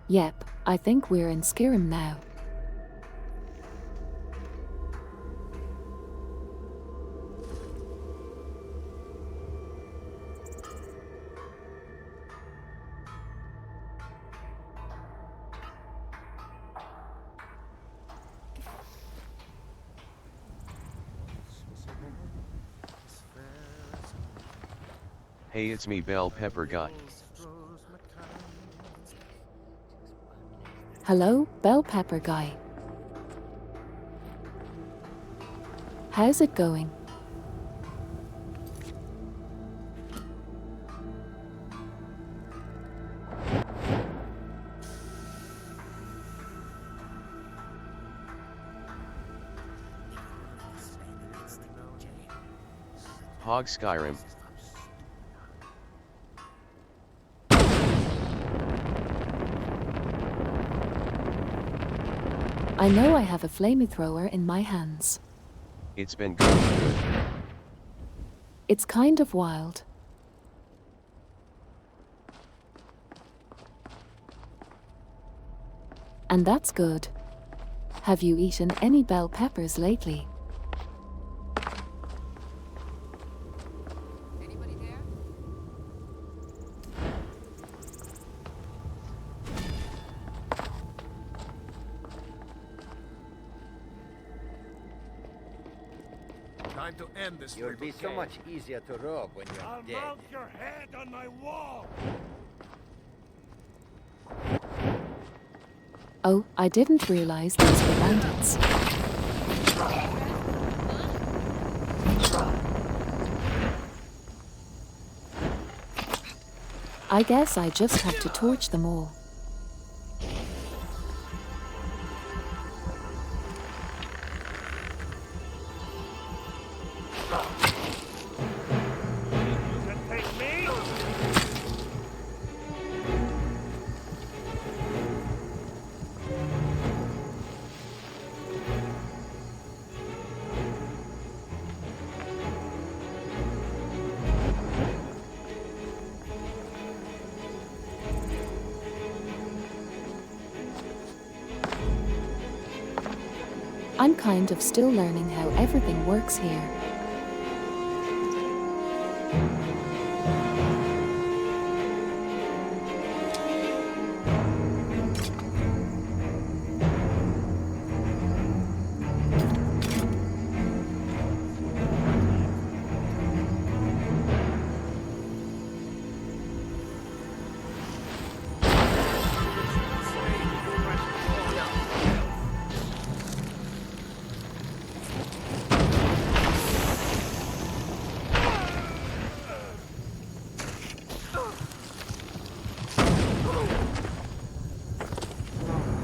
Yep, I think we're in Skyrim now. Hey, it's me, Bell Pepper Guy. Hello, Bell Pepper Guy. How's it going? Hog Skyrim. I know I have a flamethrower in my hands. It's been good. It's kind of wild. And that's good. Have you eaten any bell peppers lately? Anybody there? Time to end this. You'll be so much easier to rob when you're I'll dead. mount your head on my wall. Oh, I didn't realize these were bandits. I guess I just have to torch them all. You can take me. I'm kind of still learning how everything works here.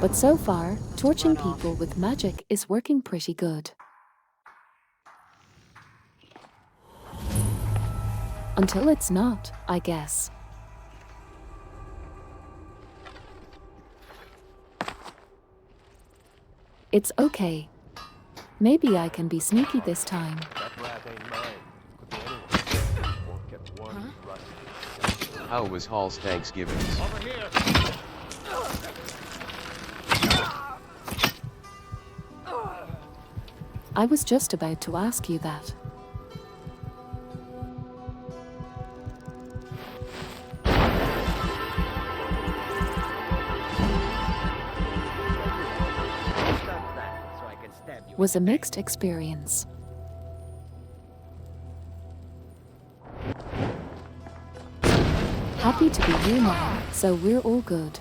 But so far, torching people with magic is working pretty good. Until it's not, I guess. It's okay. Maybe I can be sneaky this time. That rat ain't mine. Could be anyone. Won't get one right. How was Hall's Thanksgiving? Over here. I was just about to ask you that. Stop that so I can stab you. Was a mixed experience. Happy to be here now, so we're all good.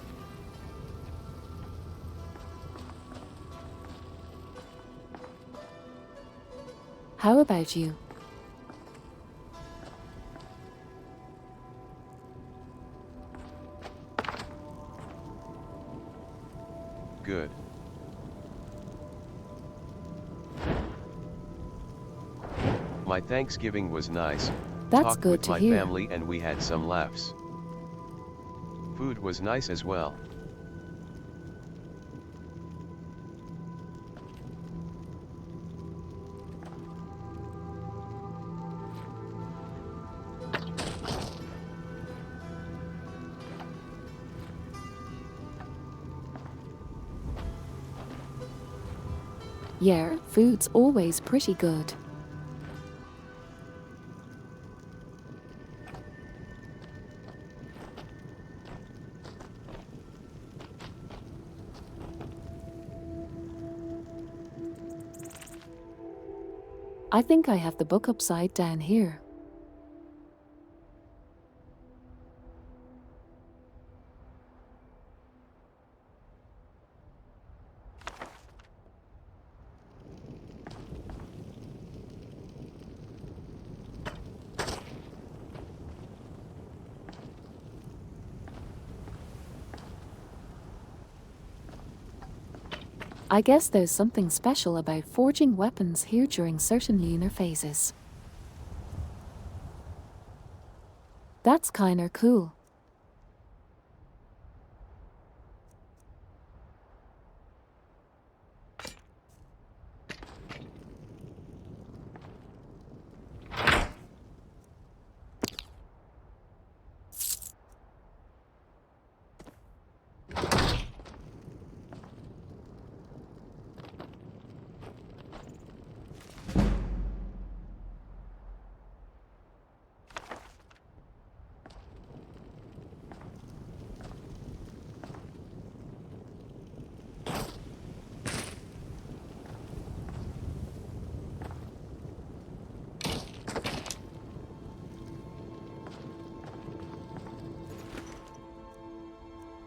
How about you? Good. My Thanksgiving was nice. That's Talked good with to my hear. family and we had some laughs. Food was nice as well. Yeah, food's always pretty good. I think I have the book upside down here. I guess there's something special about forging weapons here during certain lunar phases. That's kinda cool.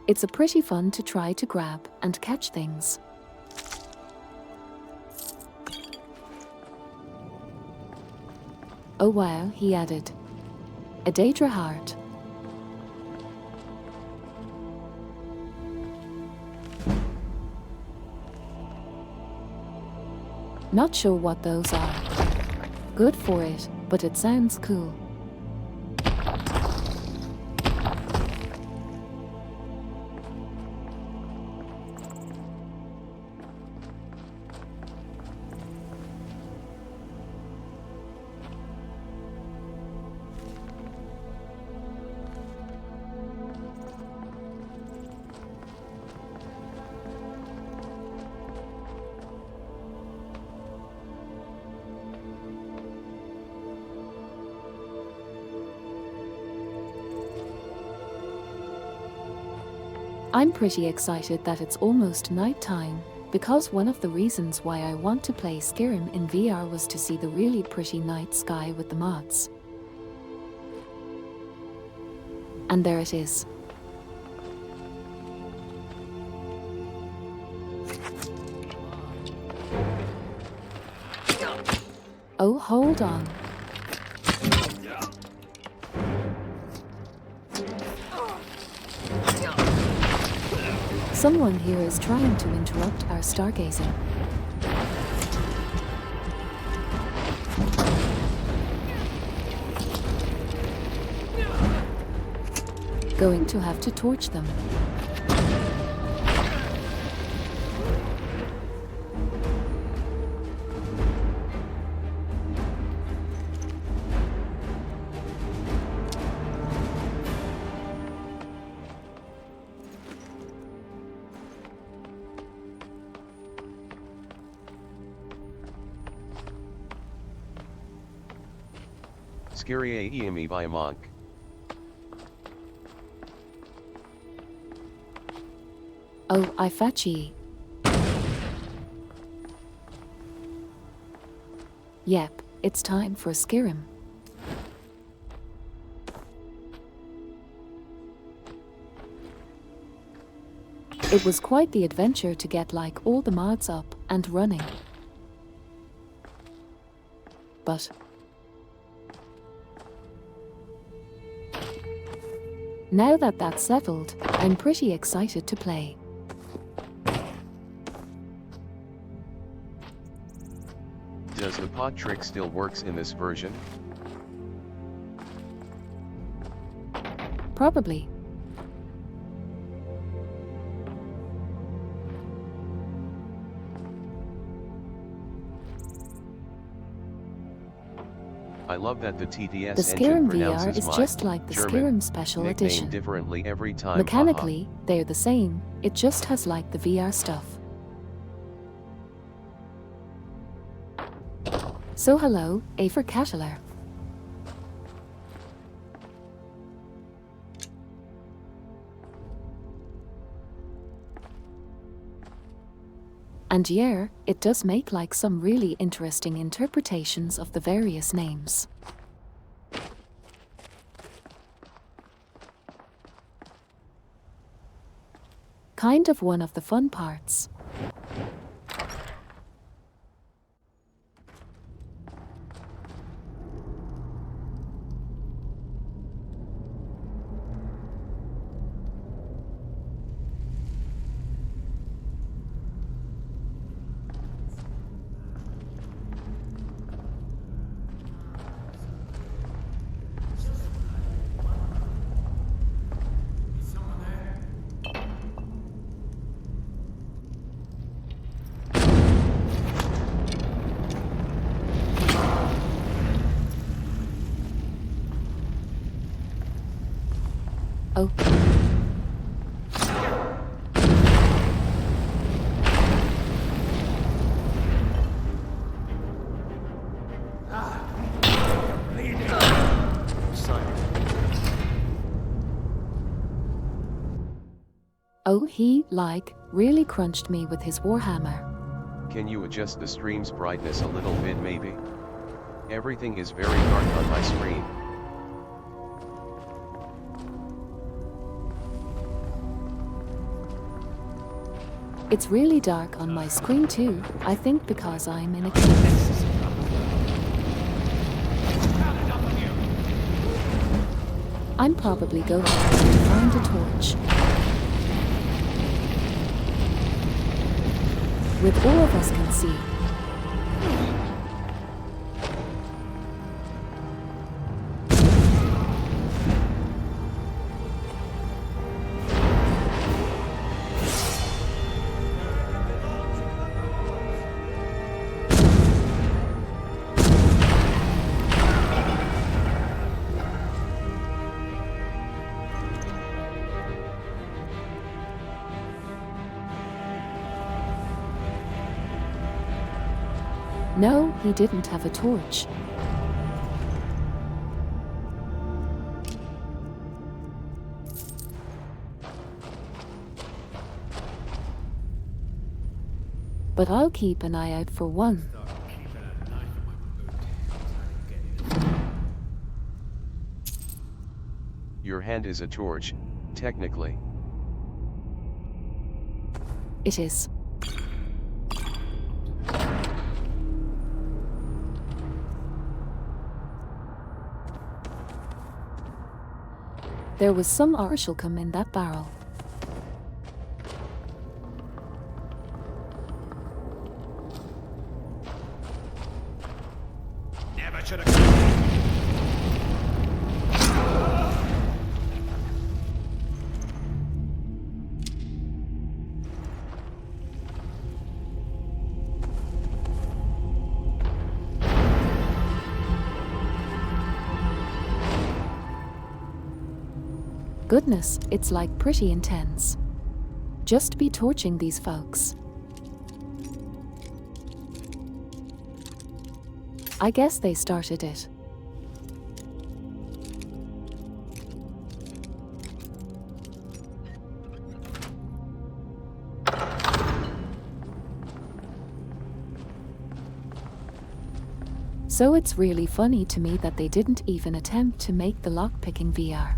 It's a pretty fun to try to grab and catch things. Oh wow, he added. A Daedra heart. Not sure what those are. Good for it, but it sounds cool. I'm pretty excited that it's almost night time, because one of the reasons why I want to play Skyrim in VR was to see the really pretty night sky with the mods. And there it is. Oh, hold on. Someone here is trying to interrupt our stargazing. Going to have to torch them. Skyrie Emi by Monk. Oh, I fetchy. Yep, it's time for Skyrim. It was quite the adventure to get like all the mods up and running. But now that that's settled, I'm pretty excited to play. Does the pod trick still works in this version? Probably. I love that the TTS The engine Skyrim VR pronounces is my just like the German Skyrim Special nickname Edition. differently every time. Mechanically, they're the same, it just has like the VR stuff. So hello, A for Catelar. And yeah, it does make like some really interesting interpretations of the various names. Kind of one of the fun parts. Oh. Oh, he, like, really crunched me with his warhammer. Can you adjust the stream's brightness a little bit maybe? Everything is very dark on my screen. It's really dark on my screen too, I think because I'm in a cave. I'm probably going to find a torch. With all of us can see. No, he didn't have a torch. But I'll keep an eye out for one. Your hand is a torch, technically. It is. There was some arshalcum in that barrel. Never should have. Goodness, it's like pretty intense. Just be torching these folks. I guess they started it. So it's really funny to me that they didn't even attempt to make the lockpicking VR.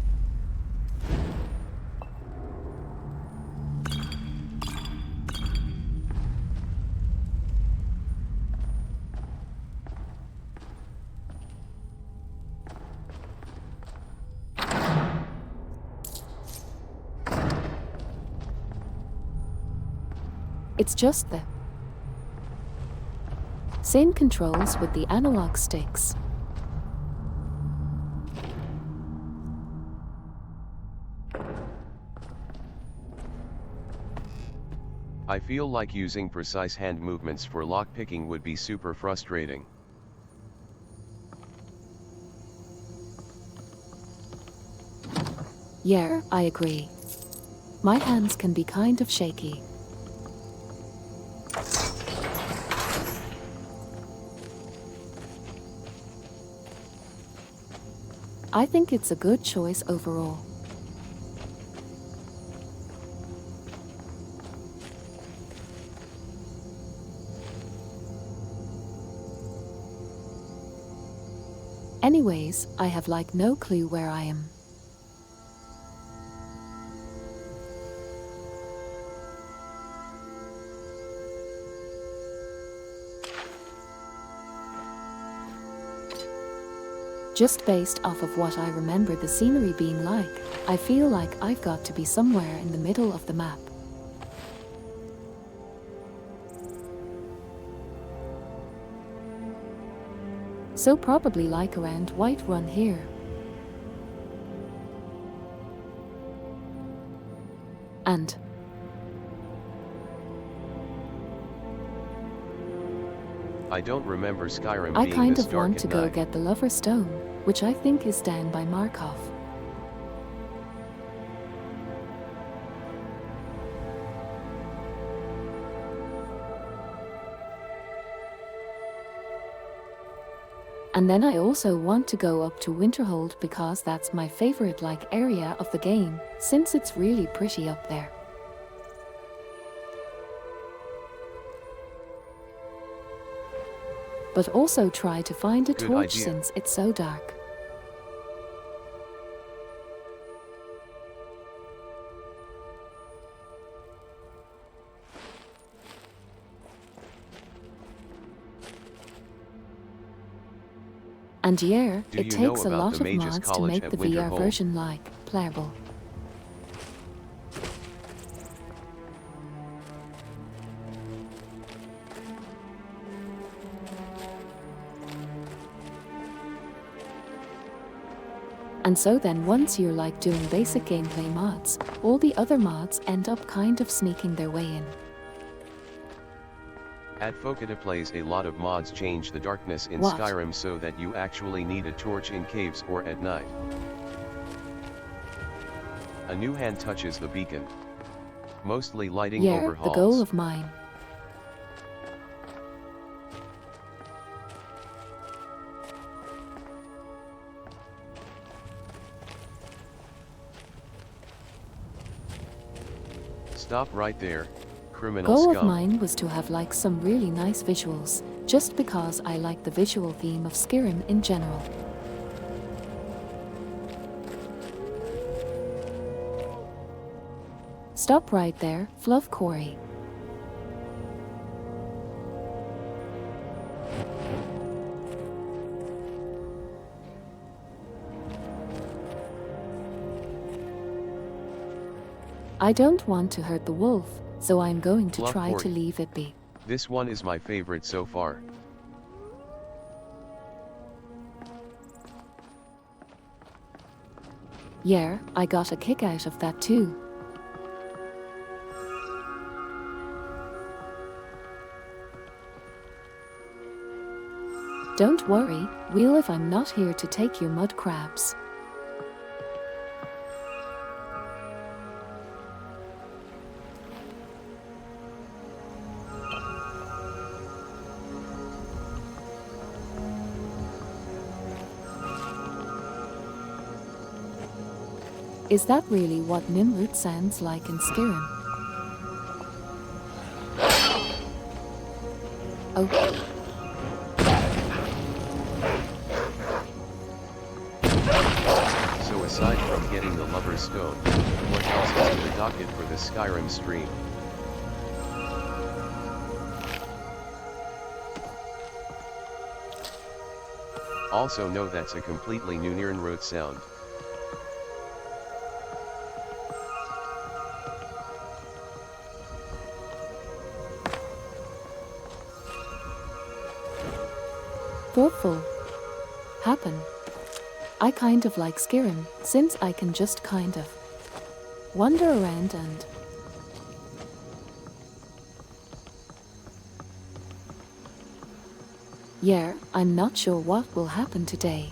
It's just the same controls with the analog sticks. I feel like using precise hand movements for lockpicking would be super frustrating. Yeah, I agree. My hands can be kind of shaky. I think it's a good choice overall. Anyways, I have like no clue where I am. Just based off of what I remember the scenery being like, I feel like I've got to be somewhere in the middle of the map. So probably like around Whiterun here. And I don't remember Skyrim I being kind this of dark want to at go night. get the Lover's Stone, which I think is down by Markov. And then I also want to go up to Winterhold because that's my favorite area of the game, since it's really pretty up there. But also try to find a Good torch idea. since it's so dark. And yeah, Do it you know takes a about lot the of Mages mods to College make at the VR Winterhold? version playable. And so then once you're doing basic gameplay mods, all the other mods end up kind of sneaking their way in. At Fokita Plays, a lot of mods change the darkness in What? Skyrim so that you actually need a torch in caves or at night. A new hand touches the beacon. Mostly lighting Yeah, overhauls. the goal of mine. Stop right there, criminal Goal scum. of mine was to have some really nice visuals, just because I like the visual theme of Skyrim in general. Stop right there, Fluff Quarry. I don't want to hurt the wolf, so I'm going to Fluff try to Quarry. leave it be. This one is my favorite so far. Yeah, I got a kick out of that too. Don't worry, we'll if I'm not here to take your mud crabs. Is that really what Nimrud sounds like in Skyrim? Oh. So aside from getting the Lover's Stone, what else is in the docket for this Skyrim stream? Also know that's a completely new Nirnroth sound. Thoughtful. Happen. I kind of like Skyrim, since I can just kind of wander around and yeah, I'm not sure what will happen today.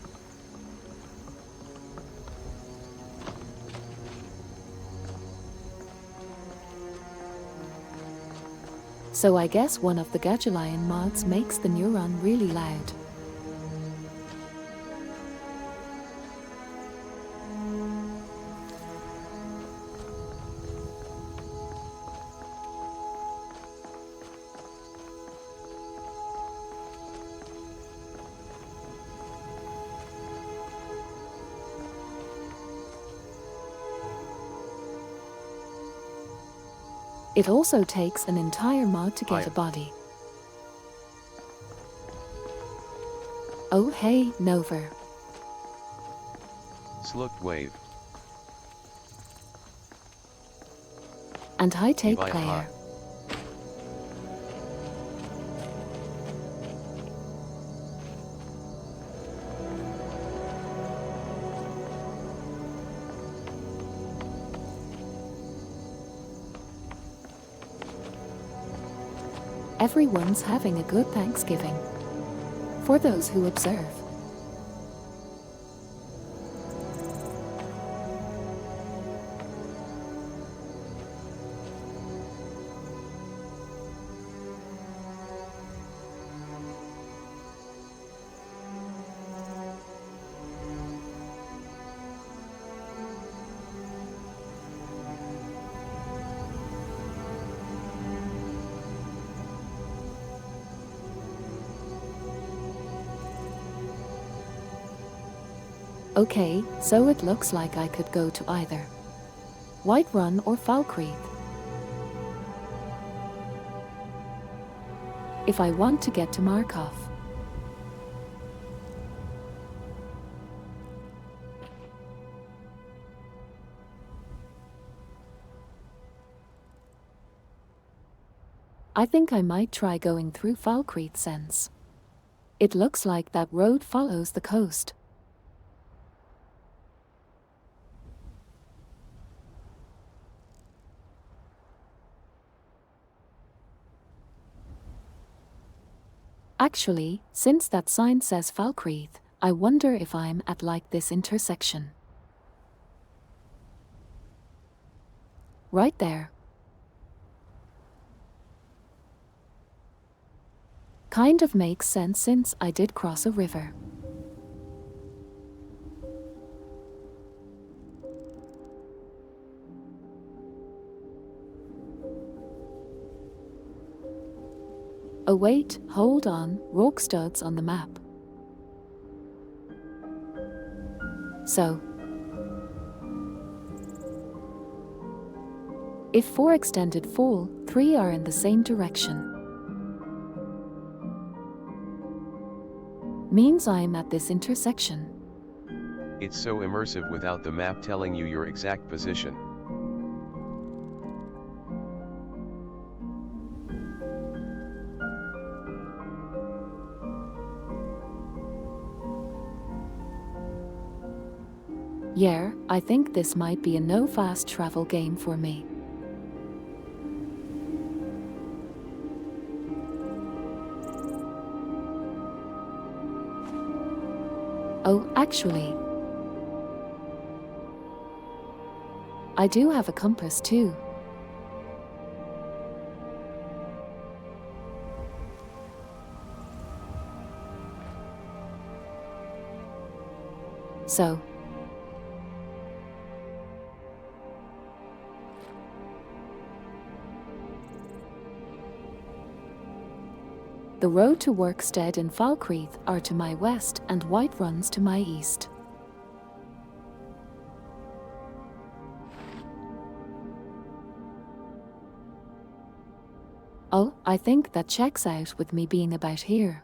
So I guess one of the Gadgelion mods makes the neuron really loud. It also takes an entire mod to get a body. Oh hey, Nover. Slugged wave. And I take Levi, Claire. Everyone's having a good Thanksgiving. For those who observe. Okay, so it looks like I could go to either Whiterun or Falkreath. If I want to get to Markov. I think I might try going through Falkreath since it looks like that road follows the coast. Actually, since that sign says Falkreath, I wonder if I'm at like this intersection. Right there. Kind of makes sense since I did cross a river. Oh wait, hold on, rock studs on the map. So, if 4 extended fall, 3 are in the same direction. Means I'm at this intersection. It's so immersive without the map telling you your exact position. Yeah, I think this might be a no fast travel game for me. Oh, actually, I do have a compass too. So, the road to Workstead and Falkreath are to my west and Whiterun's to my east. Oh, I think that checks out with me being about here.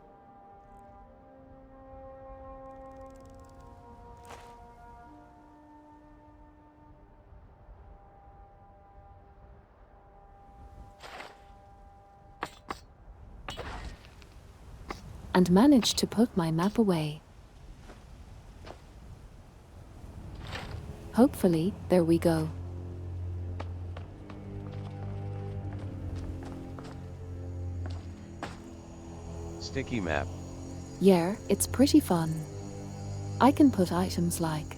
And managed to put my map away. Hopefully, there we go. Sticky map. Yeah, it's pretty fun. I can put items like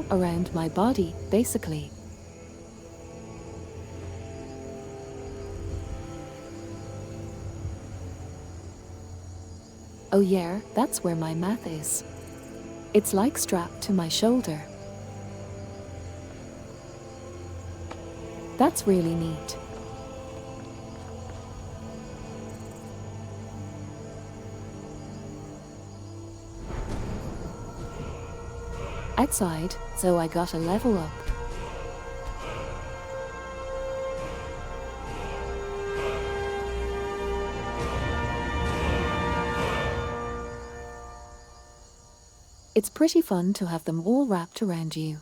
around my body, basically. Oh yeah, that's where my math is. It's like strapped to my shoulder. That's really neat. outside, so I got a level up. It's pretty fun to have them all wrapped around you.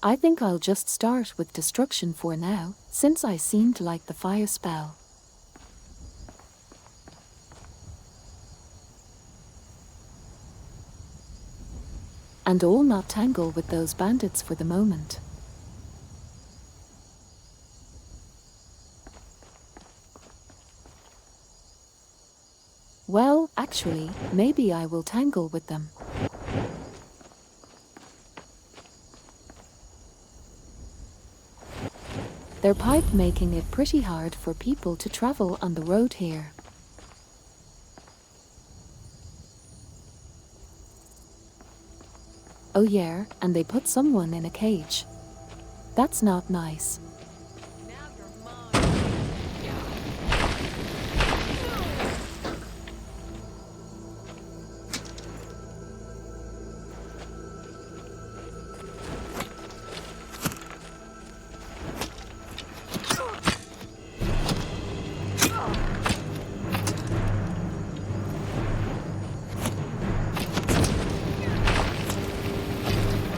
I think I'll just start with destruction for now, since I seem to like the fire spell. And I'll not tangle with those bandits for the moment. Well, actually, maybe I will tangle with them. Their pipe making it pretty hard for people to travel on the road here. Oh yeah, and they put someone in a cage. That's not nice.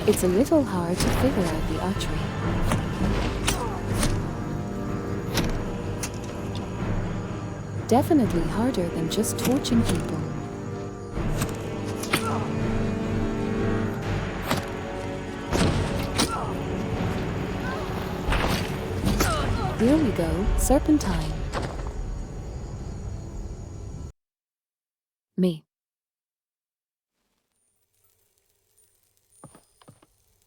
It's a little hard to figure out the archery. Definitely harder than just torching people. Here we go, serpentine. Me.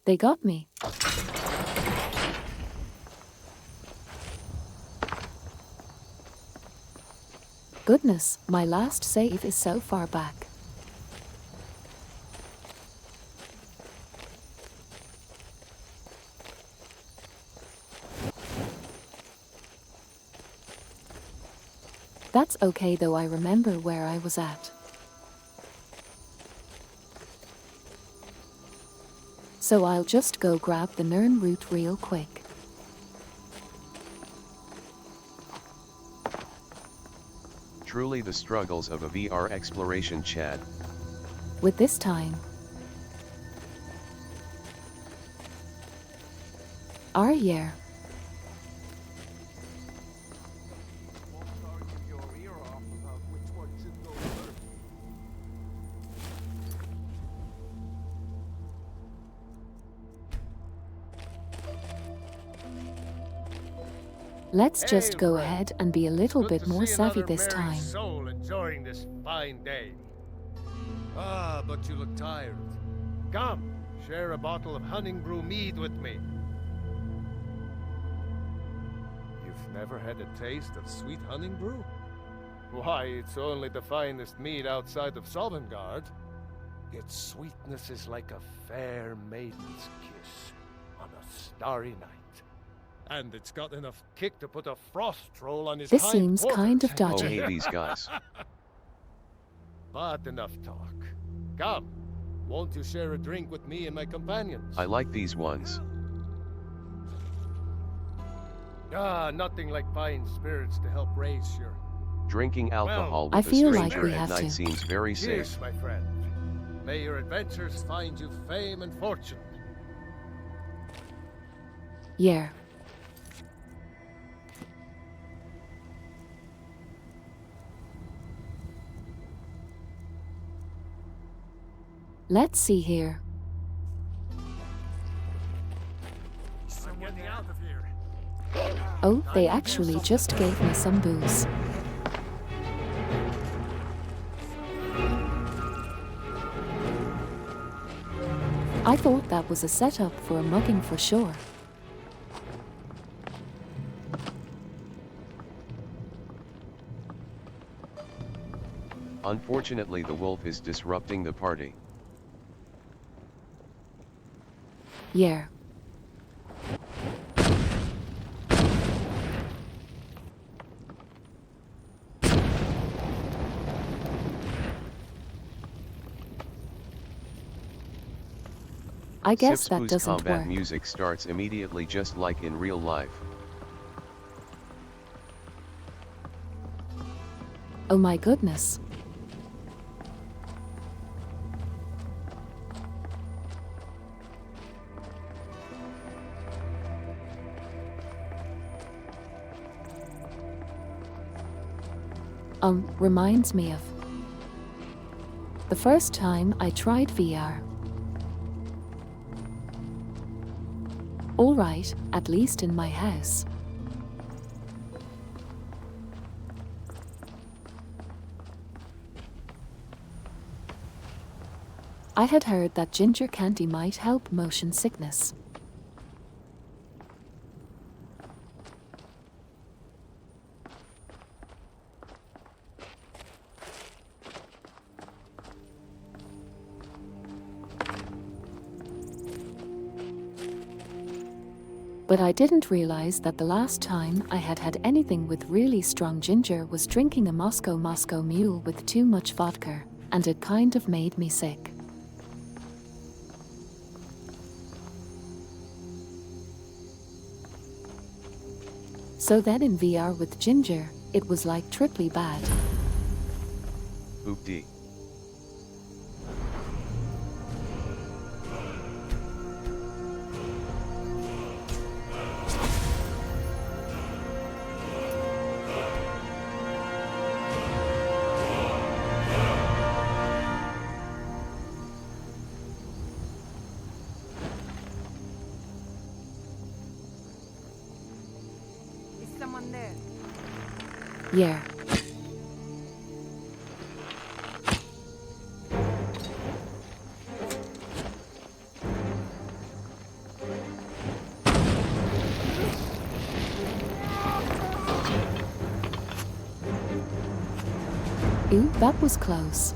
They got me. Goodness, my last save is so far back. That's okay though, I remember where I was at. So I'll just go grab the Nern root real quick. Truly the struggles of a VR exploration, Chad. With this time. Yeah. Let's just go ahead and be a little bit more savvy this time. Soul enjoying this fine day. Ah, but you look tired. Come, share a bottle of honey brew mead with me. You've never had a taste of sweet honey brew? Why, it's only the finest mead outside of Sovngarde. Its sweetness is like a fair maiden's kiss on a starry night. And it's got enough kick to put a frost troll on his This hind seems quarters. kind of Oh, dodgy. hey, these guys. But enough talk. Come, won't you share a drink with me and my companions? I like these ones. Ah, nothing like fine spirits to help raise your... Drinking alcohol I with a feel like stranger we at have night to. seems very safe. Cheers, my friend. May your adventures find you fame and fortune. Yeah. Let's see here. I'm getting out of here. Oh, they actually just gave me some booze. I thought that was a setup for a mugging for sure. Unfortunately, the wolf is disrupting the party. Yeah. I guess that Sipspu's doesn't combat work. music starts immediately, just like in real life. Oh my goodness. Reminds me of the first time I tried VR. Alright, at least in my house. I had heard that ginger candy might help motion sickness. But I didn't realize that the last time I had had anything with really strong ginger was drinking a Moscow Mule with too much vodka, and it kind of made me sick. So then in VR with ginger, it was like triply bad. Oop-dee. Is someone there? Yeah. Ooh, that was close.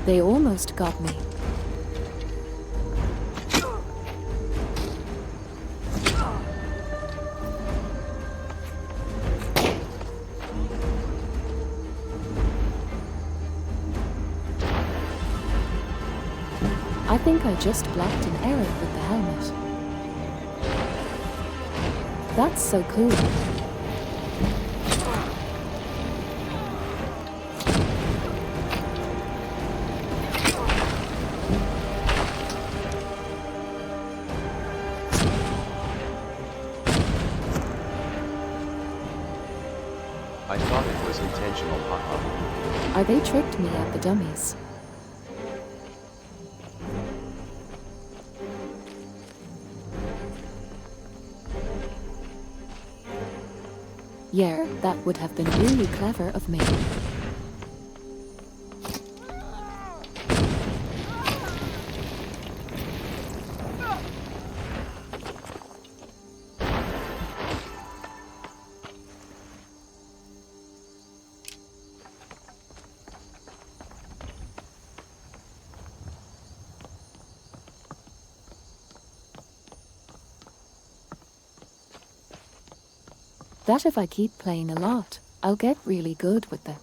They almost got me. I think I just blocked an error with the helmet. That's so cool. I thought it was intentional, haha. Are they tricked me at the dummies? Yeah, that would have been really clever of me. That if I keep playing a lot, I'll get really good with the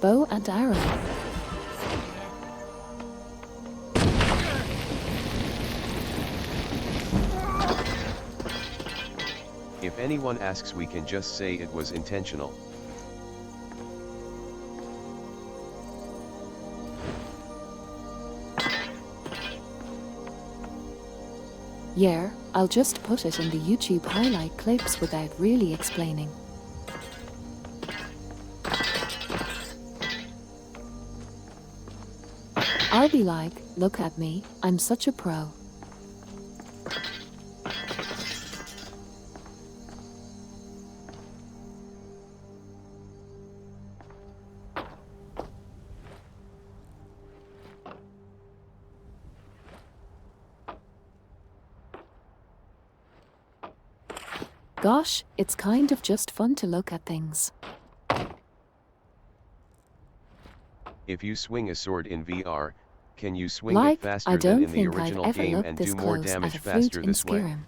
bow and arrow. If anyone asks, we can just say it was intentional. Yeah, I'll just put it in the YouTube highlight clips without really explaining. I'll be like, look at me, I'm such a pro. Gosh, it's kind of just fun to look at things. If you swing a sword in VR, can you swing Like, it faster I than don't in the think I've original ever game looked and this do more close damage at a flute faster in this way? Skyrim.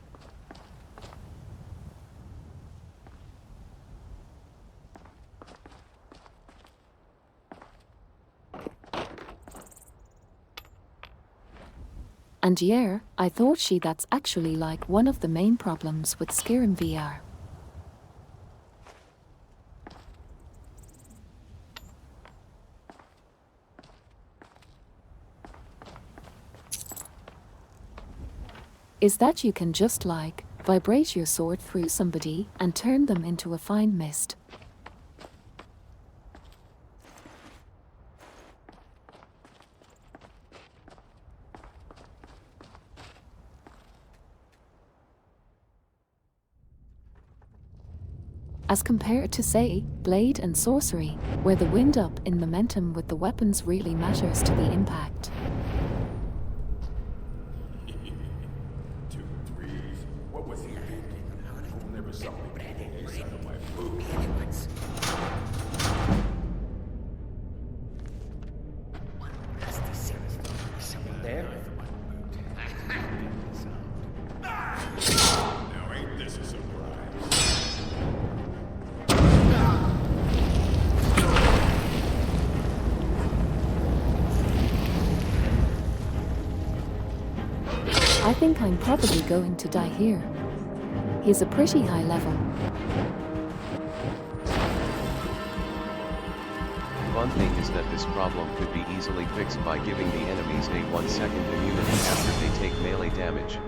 And yeah, I thought that's actually like one of the main problems with Skyrim VR. Is that you can just like vibrate your sword through somebody and turn them into a fine mist. As compared to, say, blade and sorcery, where the wind up in momentum with the weapons really matters to the impact. 2, 3. What was he thinking? I'll never saw me putting inside of my food. Someone there? Now ain't this a surprise? I think I'm probably going to die here. He's a pretty high level. Fun thing is that this problem could be easily fixed by giving the enemies a 1-second immunity after they take melee damage.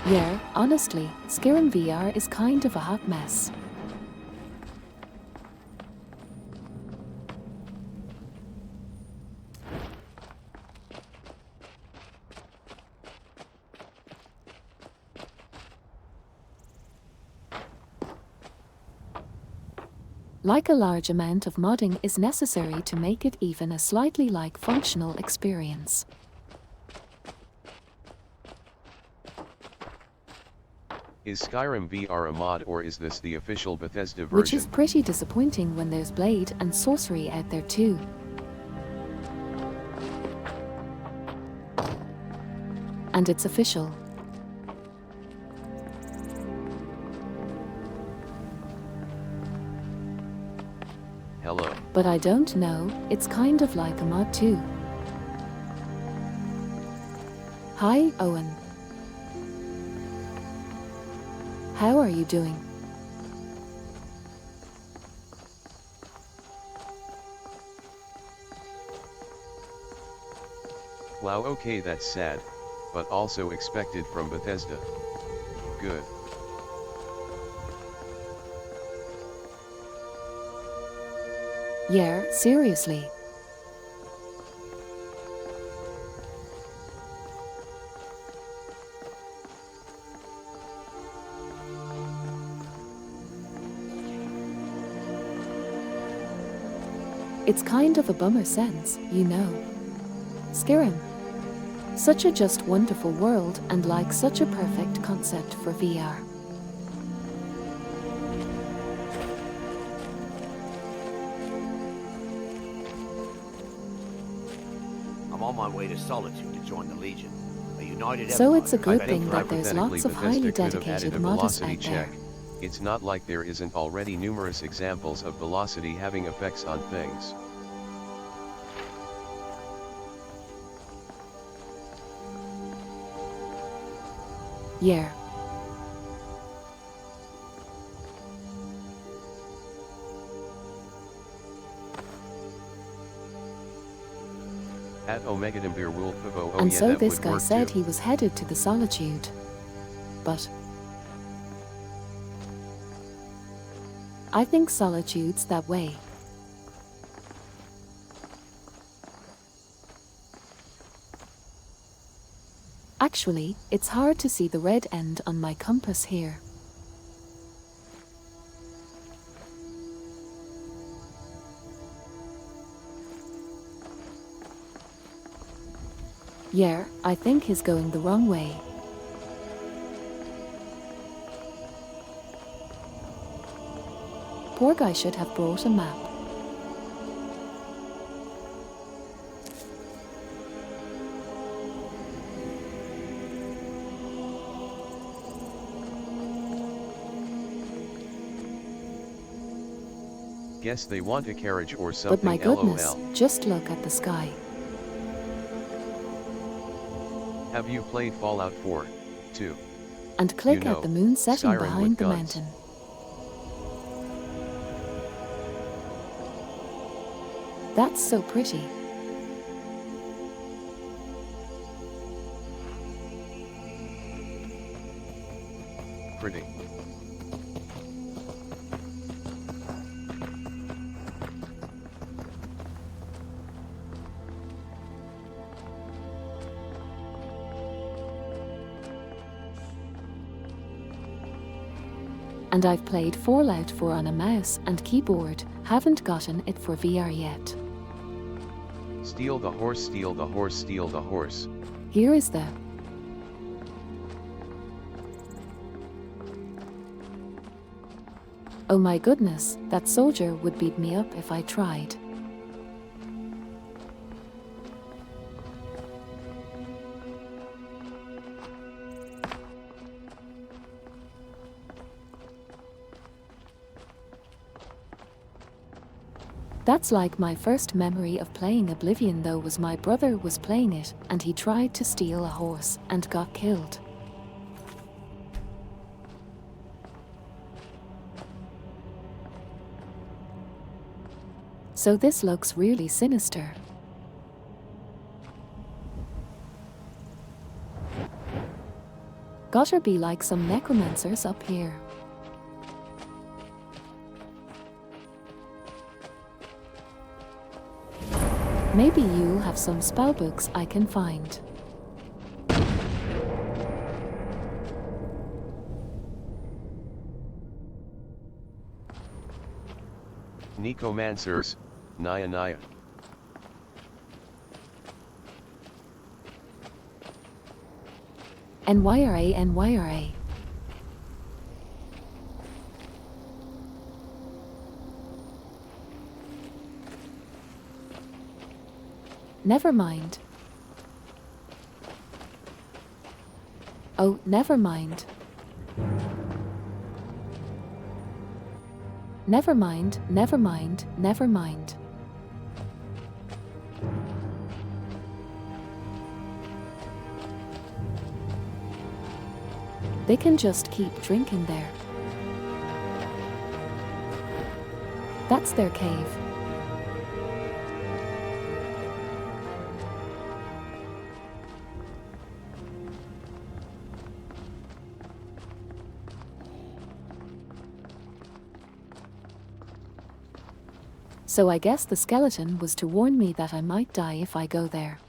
Yeah, honestly, Skyrim VR is kind of a hot mess. Like a large amount of modding is necessary to make it even a slightly like functional experience. Is Skyrim VR a mod or is this the official Bethesda version? Which is pretty disappointing when there's blade and sorcery out there too. And it's official. Hello. But I don't know, it's kind of like a mod too. Hi, Owen. How are you doing? Wow, okay, that's sad, but also expected from Bethesda. Good. Yeah, seriously. It's kind of a bummer sense, you know. Skyrim. Such a just wonderful world and like such a perfect concept for VR. I'm on my way to Solitude to join the Legion. A united So it's a empire. good thing that there's lots of highly dedicated modders velocity out check. there. It's not like there isn't already numerous examples of velocity having effects on things. Yeah. At Omegadambir Wolf of And yeah, so that this would guy work said too. he was headed to the Solitude. But I think solitude's that way. Actually, it's hard to see the red end on my compass here. Yeah, I think he's going the wrong way. Poor guy should have brought a map. Guess they want a carriage or something. But my goodness, LOL. just look at the sky. Have you played Fallout 4, 2? And click You know, at the moon setting Skyrim behind with the guns. mountain. That's so pretty. Pretty. And I've played Fallout 4 on a mouse and keyboard, haven't gotten it for VR yet. Steal the horse, steal the horse, steal the horse. Here is the... Oh my goodness, that soldier would beat me up if I tried. That's like my first memory of playing Oblivion though was my brother was playing it and he tried to steal a horse and got killed. So this looks really sinister. Gotta be like some necromancers up here. Maybe you'll have some spellbooks I can find. Necromancers, Naya Naya. NYRA NYRA. Never mind. Oh, never mind. Never mind, never mind, never mind. They can just keep drinking there. That's their cave. So I guess the skeleton was to warn me that I might die if I go there.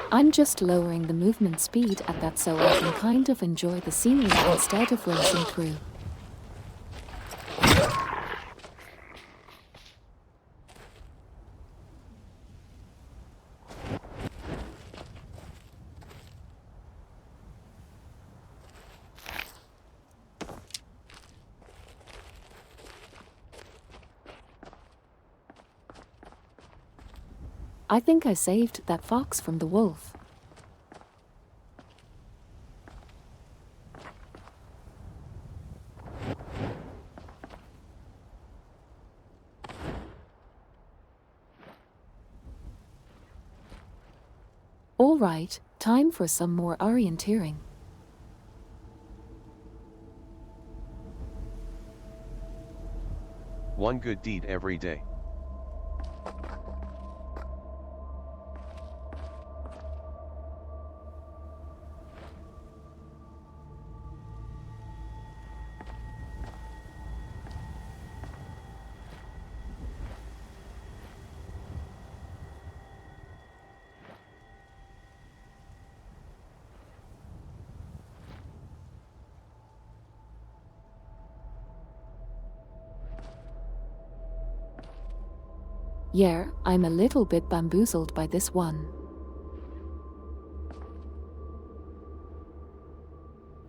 I'm just lowering the movement speed at that so I can kind of enjoy the scenery instead of racing through. I think I saved that fox from the wolf. All right, time for some more orienteering. One good deed every day. Yeah, I'm a little bit bamboozled by this one.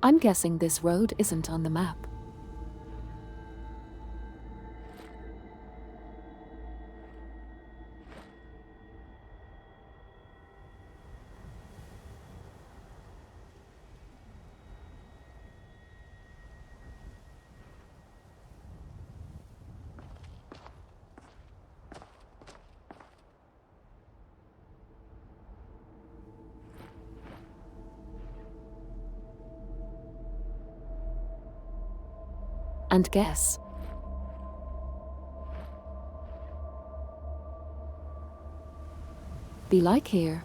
I'm guessing this road isn't on the map. And guess. Be like here.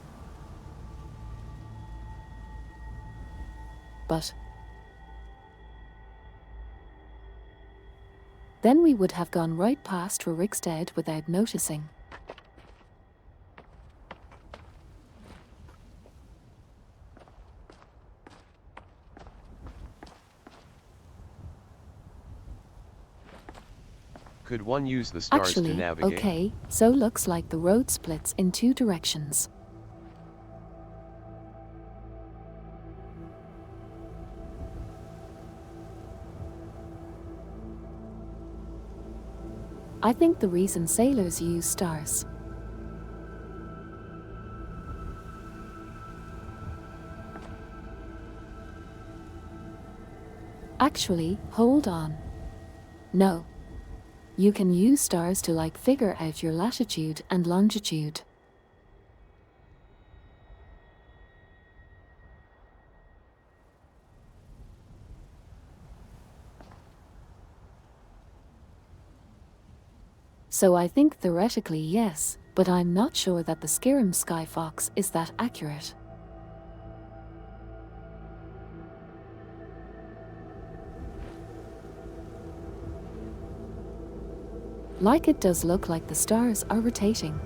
But then we would have gone right past Rorikstead without noticing. Could one use the stars Actually, to navigate? okay, so looks like the road splits in two directions. I think the reason sailors use stars. Actually, hold on. No. You can use stars to like figure out your latitude and longitude. So I think theoretically yes, but I'm not sure that the Skyrim Skyfox is that accurate. Like it does look like the stars are rotating.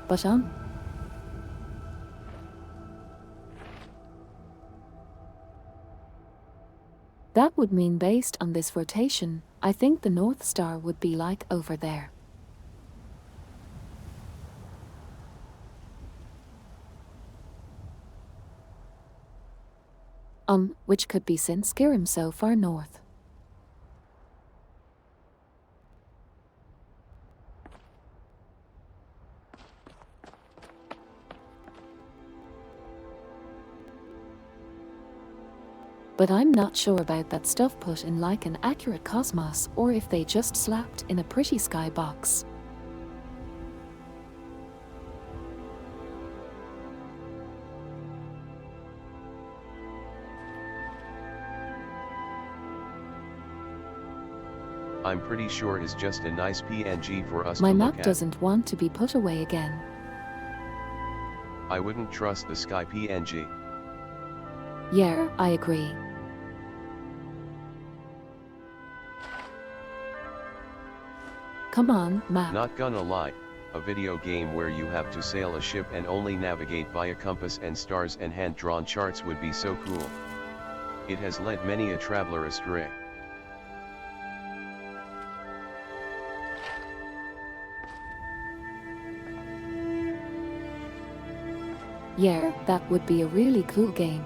But that would mean based on this rotation, I think the North Star would be like over there. Which could be since Skyrim so far north. But I'm not sure about that stuff put in like an accurate cosmos or if they just slapped in a pretty skybox. I'm pretty sure is just a nice PNG for us My to look map at. doesn't want to be put away again. I wouldn't trust the Sky PNG. Yeah, I agree. Come on, map. Not gonna lie, a video game where you have to sail a ship and only navigate via compass and stars and hand-drawn charts would be so cool. It has led many a traveler astray. Yeah, that would be a really cool game.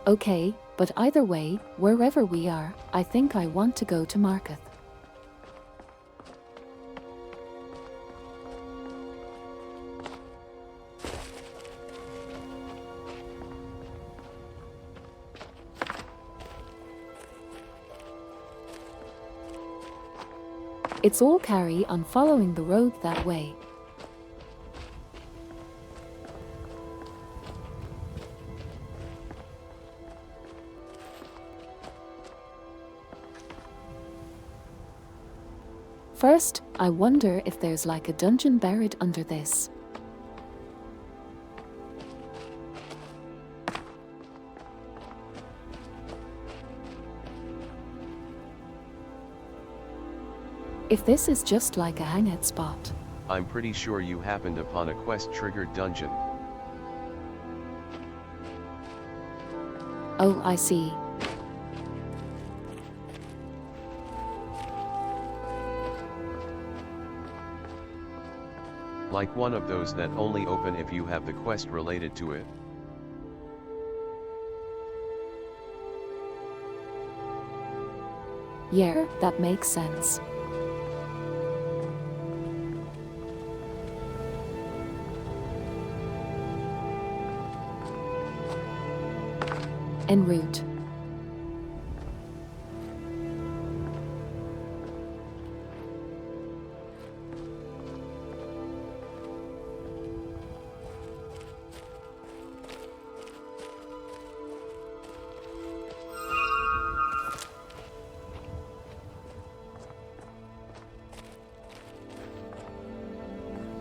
Okay, but either way, wherever we are, I think I want to go to Marketh. It's all carry on following the road that way. First, I wonder if there's like a dungeon buried under this. If this is just like a hangout spot. I'm pretty sure you happened upon a quest-triggered dungeon. Oh, I see. Like one of those that only open if you have the quest related to it. Yeah, that makes sense. En route.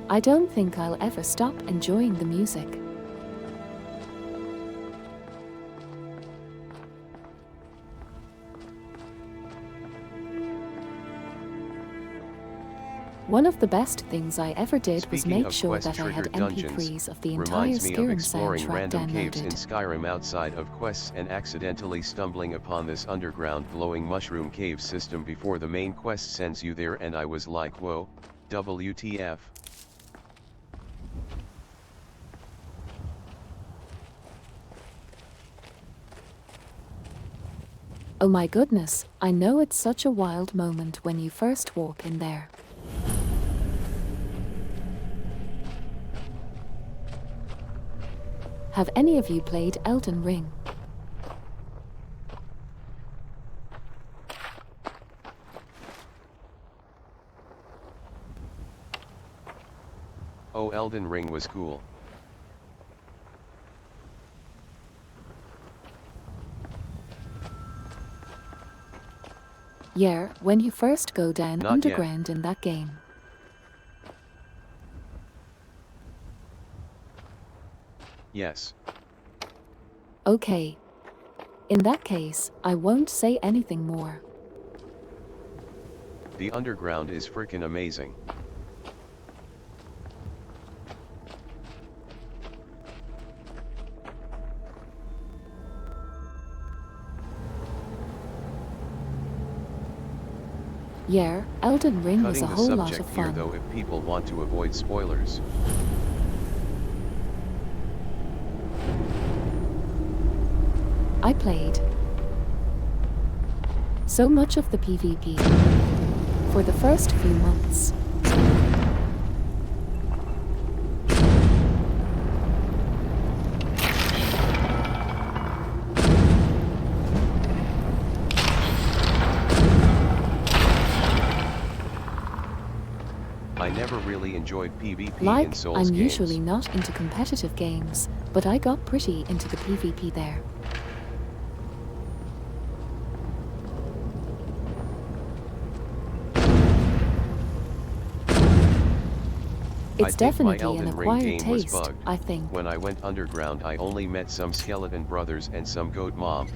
I don't think I'll ever stop enjoying the music. One of the best things I ever did was make sure that I had MP3s of the entire Reminds me of Skyrim exploring soundtrack random caves in downloaded. Skyrim outside of quests and accidentally stumbling upon this underground glowing mushroom cave system before the main quest sends you there, and I was like, whoa, WTF. Oh my goodness, I know it's such a wild moment when you first walk in there. Have any of you played Elden Ring? Oh, Elden Ring was cool. Yeah, when you first go down Not underground in that game. Yes. Okay. In that case, I won't say anything more. The underground is frickin' amazing. Yeah, Elden Ring was Cutting a the whole lot subject of here fun. though if people want to avoid spoilers. I played so much of the PvP for the first few months. I never really enjoyed PvP in Like, Souls I'm games. usually not into competitive games, but I got pretty into the PvP there. It's I think my definitely an Elden Ring acquired game was taste, bugged. I think. When I went underground I only met some skeleton brothers and some goat mom.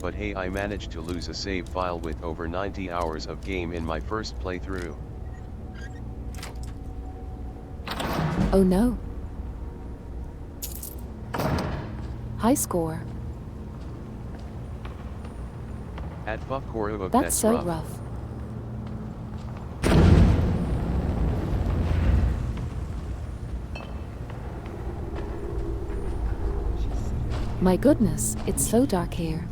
But hey, I managed to lose a save file with over 90 hours of game in my first playthrough. Oh no. High score. At fuck Korubuk, That's so rough. rough. My goodness, it's so dark here.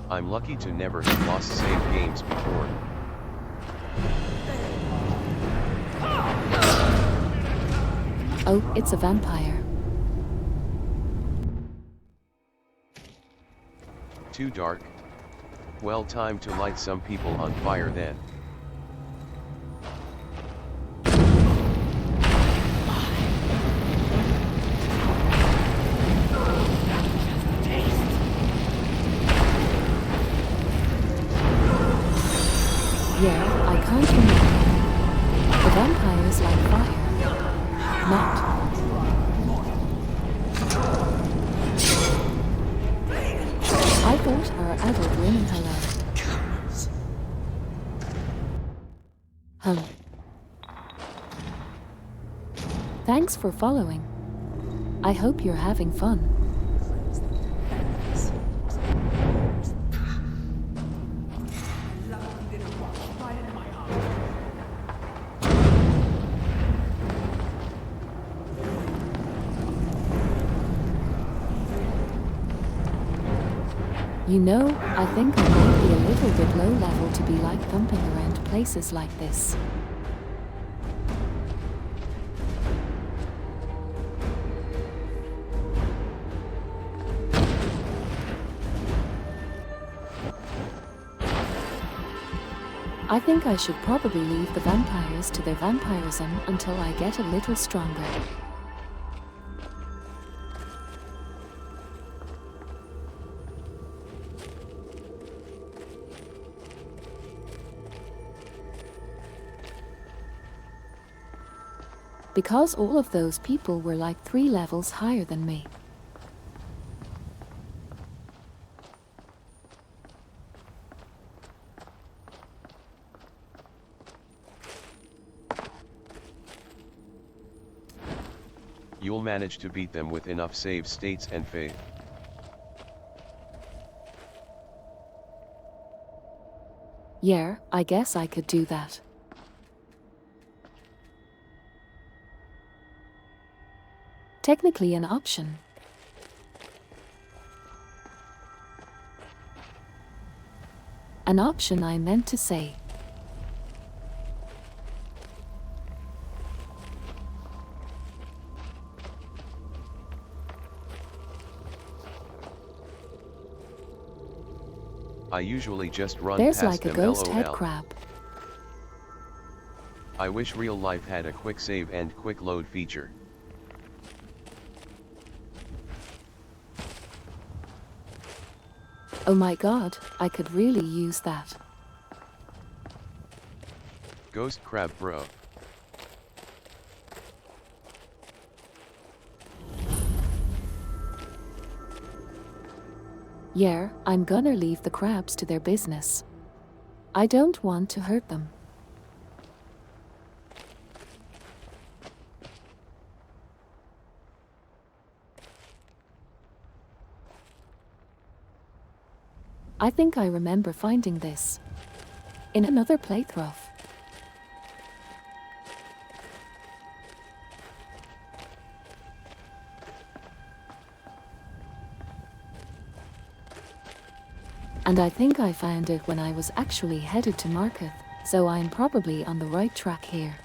I'm lucky to never have lost save games before. Oh, it's a vampire. Too dark? Well, time to light some people on fire then. Yeah, I can't remember. The vampires like fire. Not. I thought our adult women hello. Thanks for following. I hope you're having fun. You know, I think I might be a little bit low level to be like thumping around places like this. I think I should probably leave the vampires to their vampirism until I get a little stronger. Because all of those people were like 3 levels higher than me. You'll manage to beat them with enough save states and faith. Yeah, I guess I could do that. Technically an option. An option, I meant to say. I usually just run There's past like a them ghost LOL. head crab. I wish real life had a quick save and quick load feature. Oh my god, I could really use that. Ghost crab bro. Yeah, I'm gonna leave the crabs to their business. I don't want to hurt them. I think I remember finding this in another playthrough. And I think I found it when I was actually headed to Marketh, so I'm probably on the right track here.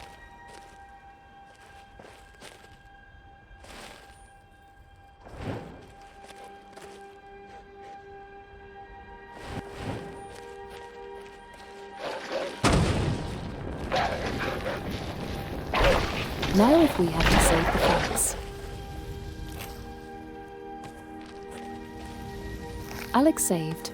Now if we have to save the fox. Alex saved.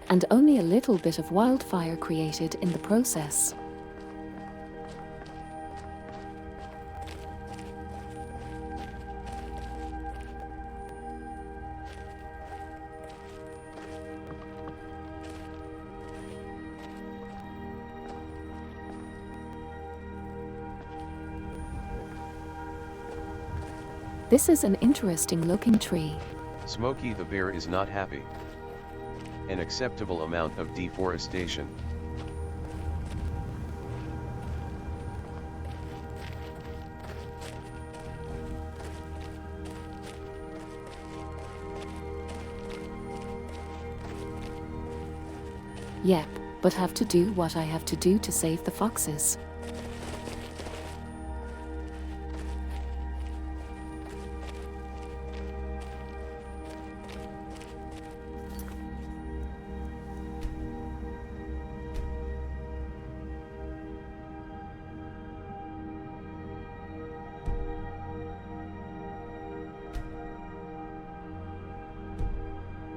And only a little bit of wildfire created in the process. This is an interesting looking tree. Smokey the bear is not happy. An acceptable amount of deforestation. Yep, but have to do what I have to do to save the foxes.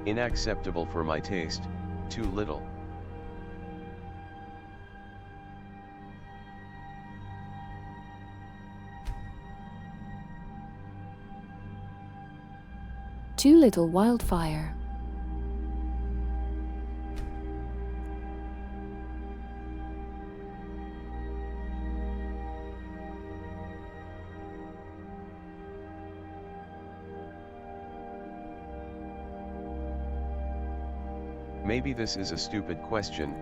Unacceptable for my taste, too little. Too little wildfire. Maybe this is a stupid question,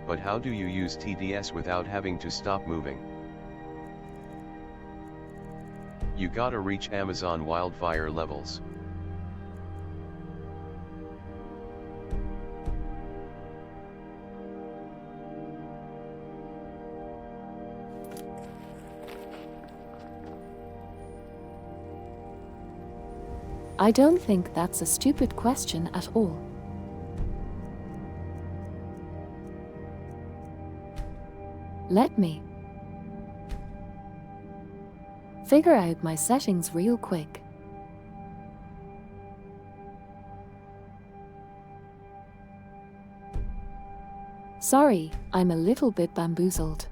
but how do you use TDS without having to stop moving? You gotta reach Amazon wildfire levels. I don't think that's a stupid question at all. Let me figure out my settings real quick. Sorry, I'm a little bit bamboozled.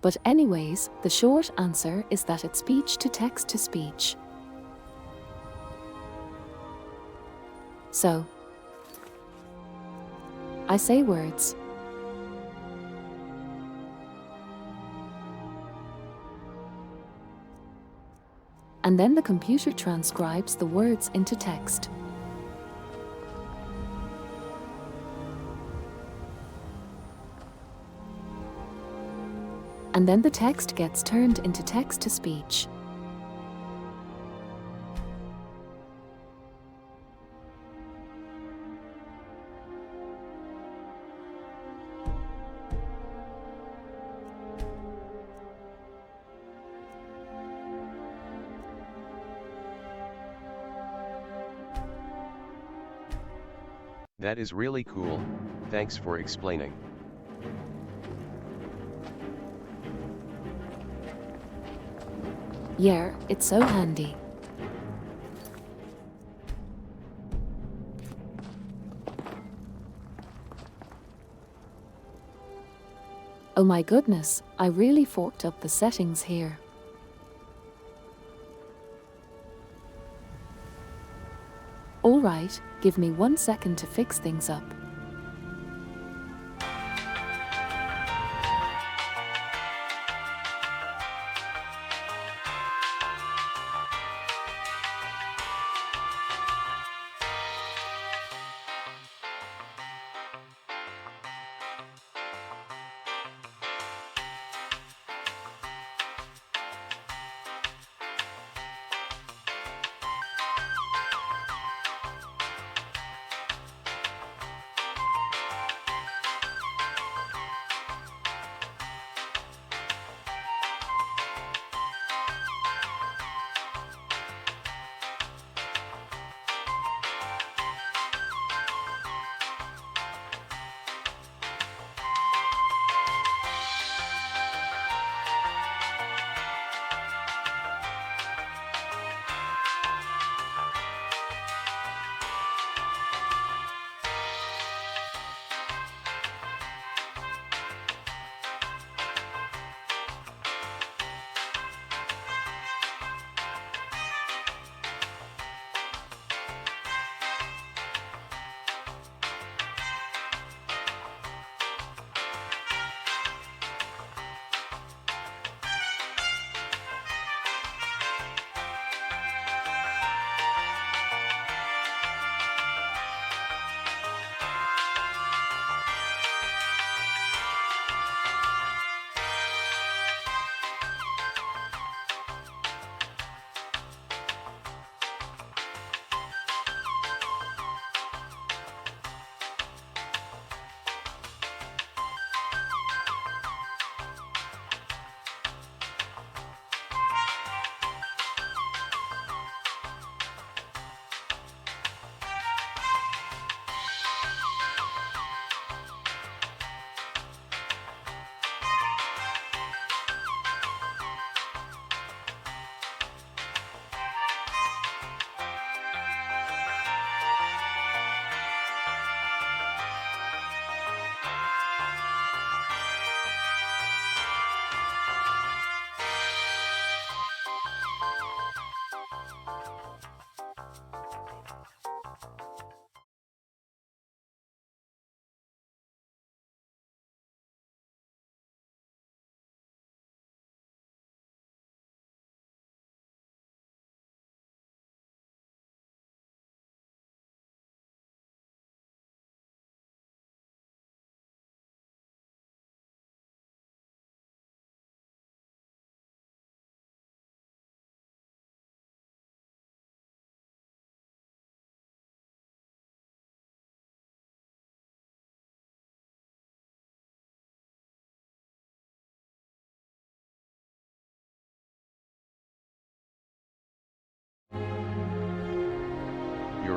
But anyways, the short answer is that it's speech to text to speech. So, I say words. And then the computer transcribes the words into text. And then the text gets turned into text to speech. That is really cool, thanks for explaining. Yeah, it's so handy. Oh my goodness, I really forked up the settings here. Alright, give me 1 second to fix things up.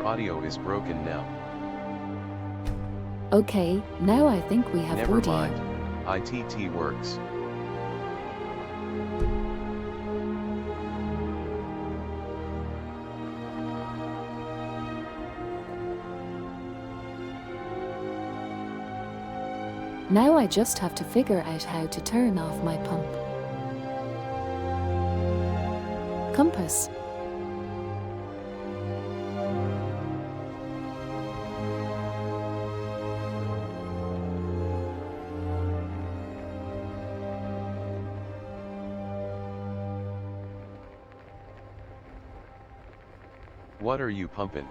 Your audio is broken now. Okay, now I think we have Never audio. mind. ITT works. Now I just have to figure out how to turn off my pump. Compass. What are you pumping?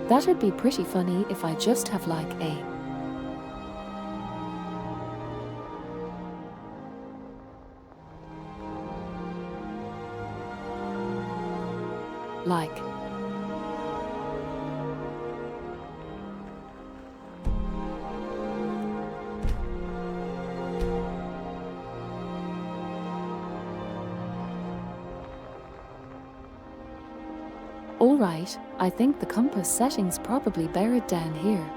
That'd be pretty funny if I just have like a like. Alright, I think the compass setting's probably buried down here.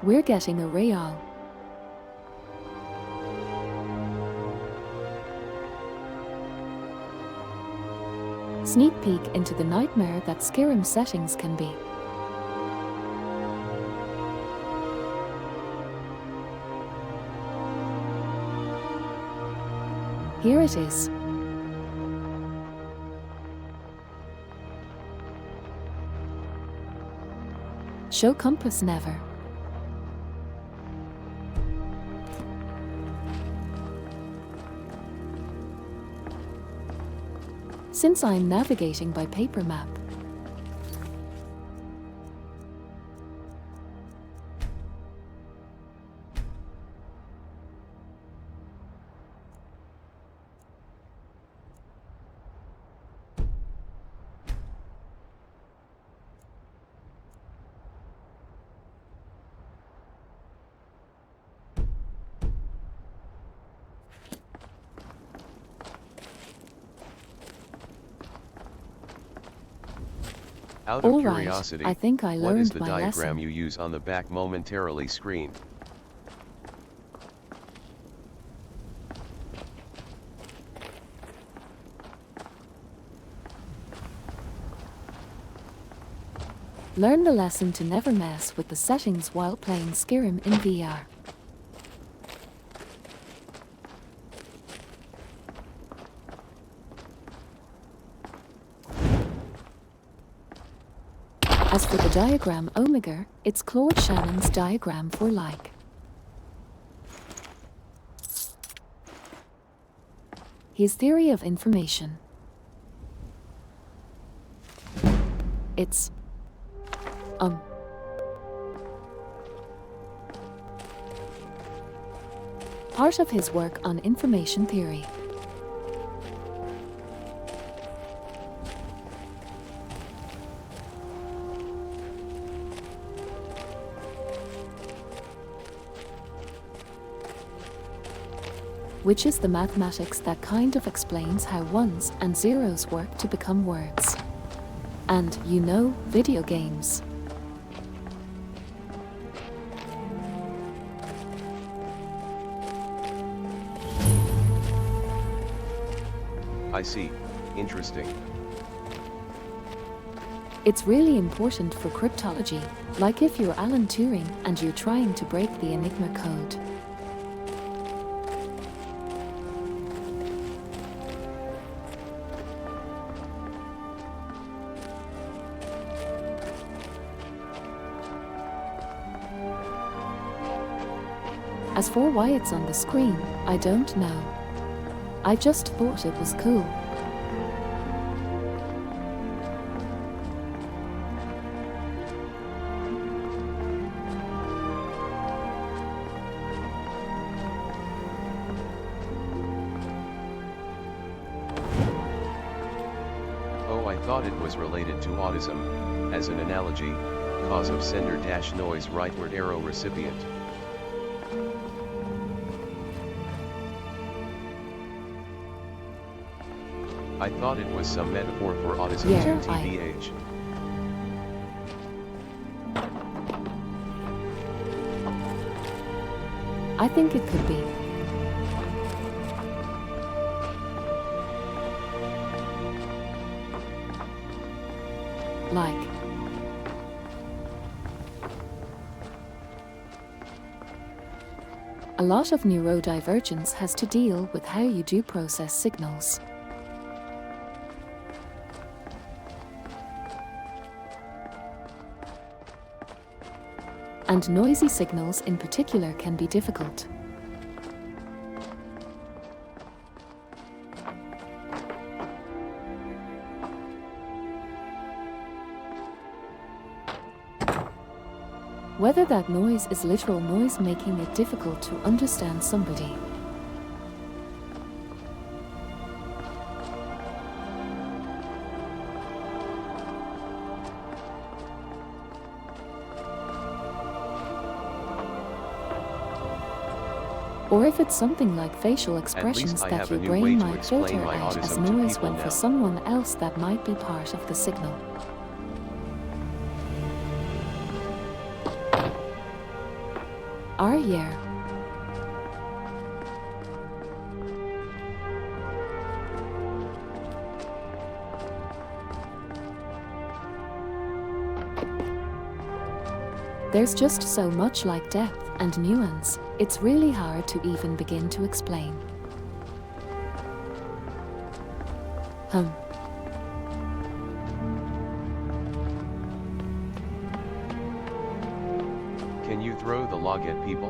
We're getting a real. Sneak peek into the nightmare that Skyrim settings can be. Here it is. Show compass never. Since I'm navigating by paper map, Out of all right, curiosity, I think I what is learned the my diagram lesson. you use on the back momentarily screen? Learn the lesson to never mess with the settings while playing Skyrim in VR. As for the diagram Omega, it's Claude Shannon's diagram for like. His theory of information. It's part of his work on information theory. Which is the mathematics that kind of explains how ones and zeros work to become words. And, you know, video games. I see. Interesting. It's really important for cryptology, like if you're Alan Turing and you're trying to break the Enigma code. As for why it's on the screen, I don't know. I just thought it was cool. thought it was related to autism, as an analogy, cause of sender dash noise rightward arrow recipient. I thought it was some metaphor for autism Yeah, too, TBH. I think it could be. Like. A lot of neurodivergence has to deal with how you do process signals. And noisy signals in particular can be difficult. Whether that noise is literal noise making it difficult to understand somebody. Or if it's something like facial expressions I that have a your new brain way to might explain filter my out as autism to noise people when for now. someone else that might be part of the signal. Yeah. There's just so much like depth and nuance, it's really hard to even begin to explain. Can you throw the log at people?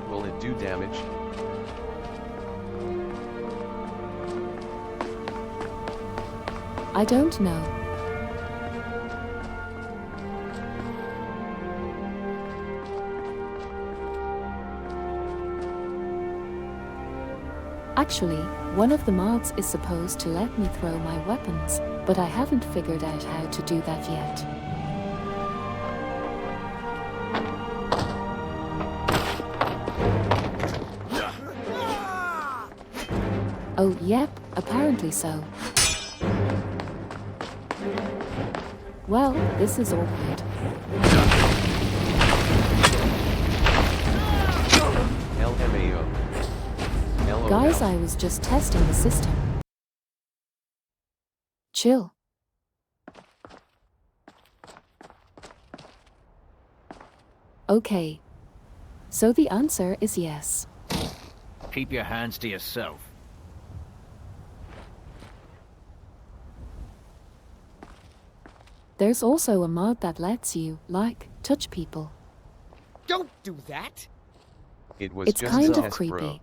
Will it do damage? I don't know. Actually, one of the mods is supposed to let me throw my weapons, but I haven't figured out how to do that yet. Oh, yep, apparently so. Well, this is awkward. LMAO. LOL. Guys, I was just testing the system. Chill. Okay. So the answer is yes. Keep your hands to yourself. There's also a mod that lets you, like, touch people. Don't do that! It was It's just kind a of test, creepy. bro.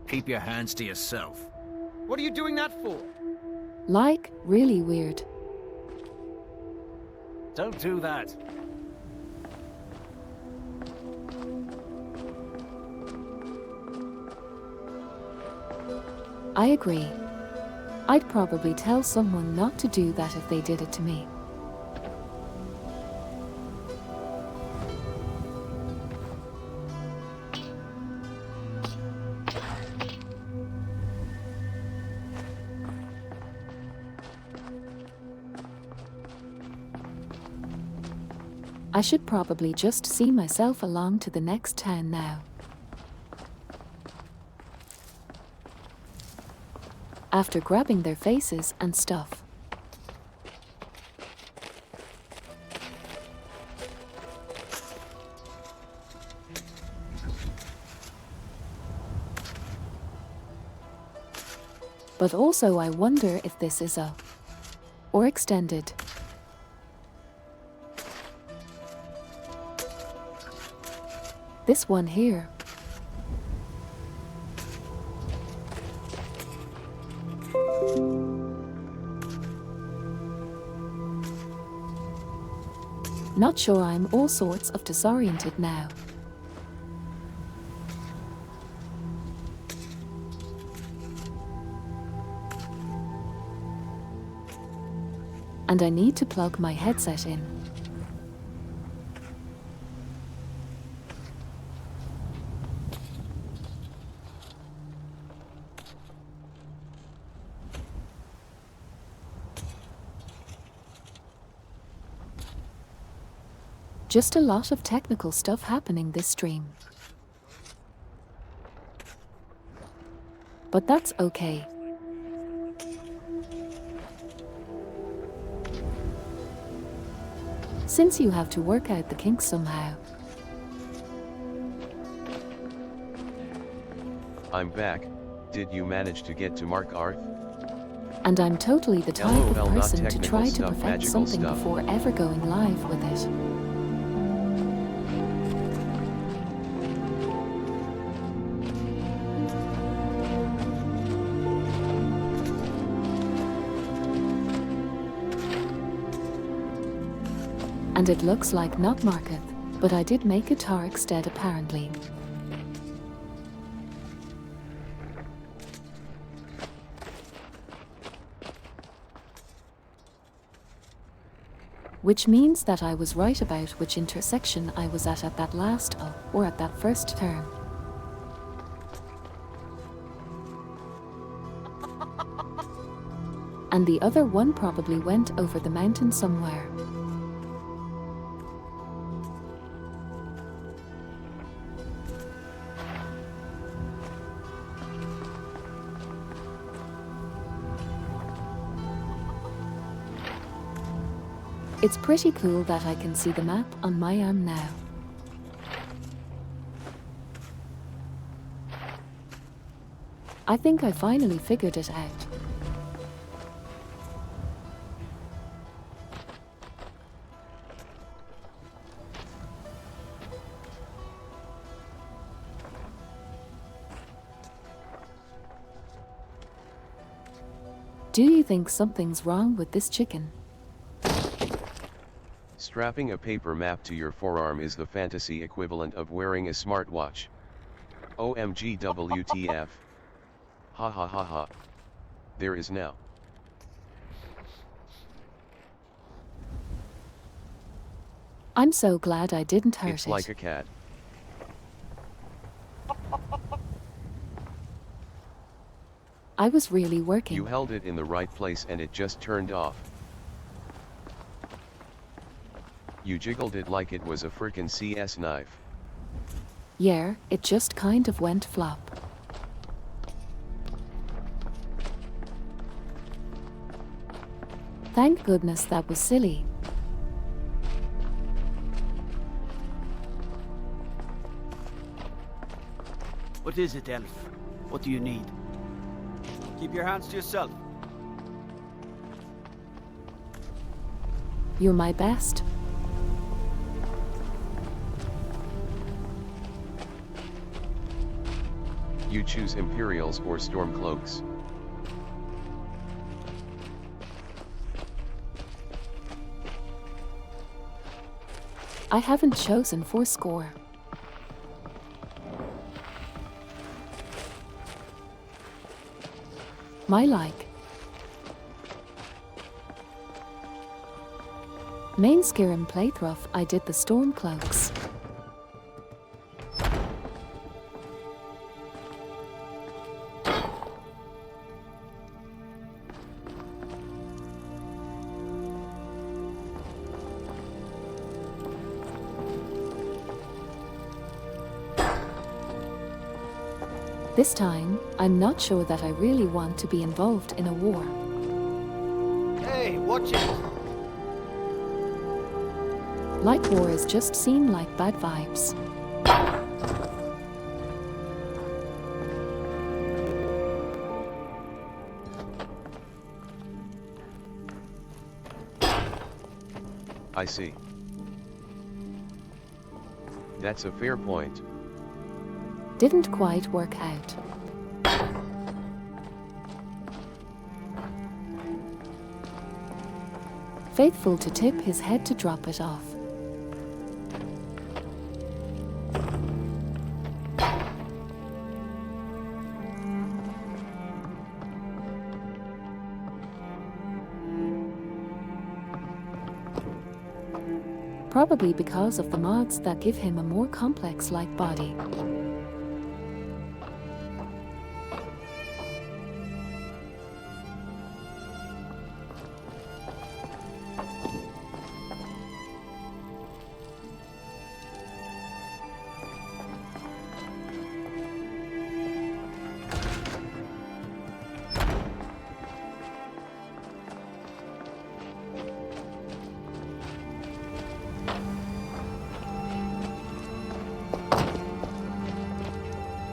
Keep your hands to yourself. What are you doing that for? Like, really weird. Don't do that. I agree. I'd probably tell someone not to do that if they did it to me. I should probably just see myself along to the next town now. After grabbing their faces and stuff. But also I wonder if this is a or extended. This one here. Not sure, I'm all sorts of disoriented now. and I need to plug my headset in. Just a lot of technical stuff happening this stream. But that's okay. Since you have to work out the kinks somehow. I'm back. Did you manage to get to Mark Arth? And I'm totally the type LOL, of not person to technical try to stuff, perfect magical something stuff. before ever going live with it. And it looks like not Marketh, but I did make a Tarek stead apparently. Which means that I was right about which intersection I was at that last or at that first turn. And the other one probably went over the mountain somewhere. It's pretty cool that I can see the map on my arm now. I think I finally figured it out. Do you think something's wrong with this chicken? Strapping a paper map to your forearm is the fantasy equivalent of wearing a smartwatch. OMG WTF. Ha ha ha ha. There is now. I'm so glad I didn't hurt It's it. like a cat. I was really working. You held it in the right place and it just turned off. You jiggled it like it was a frickin' CS knife. Yeah, it just kind of went flop. Thank goodness that was silly. What is it, Elf? What do you need? Keep your hands to yourself. You're my best. You choose Imperials or Stormcloaks. I haven't chosen fourscore. My like. Main Skyrim playthrough, I did the Stormcloaks. This time, I'm not sure that I really want to be involved in a war. Hey, watch it! Like wars just seem like bad vibes. I see. That's a fair point. Didn't quite work out. Faithful to tip his head to drop it off. probably because of the mods that give him a more complex-like body.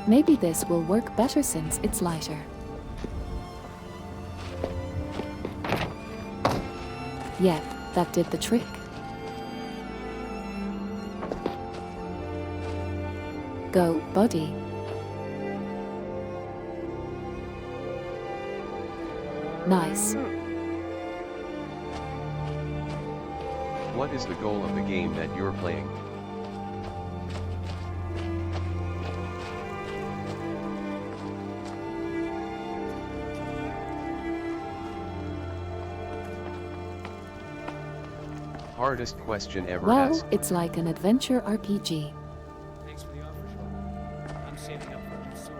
Maybe this will work better since it's lighter. Yep, that did the trick. Go, buddy. Nice. What is the goal of the game that you're playing? Hardest question ever Well, asked. it's like an adventure RPG. Thanks for the offer, Sean. I'm saving up for it soon.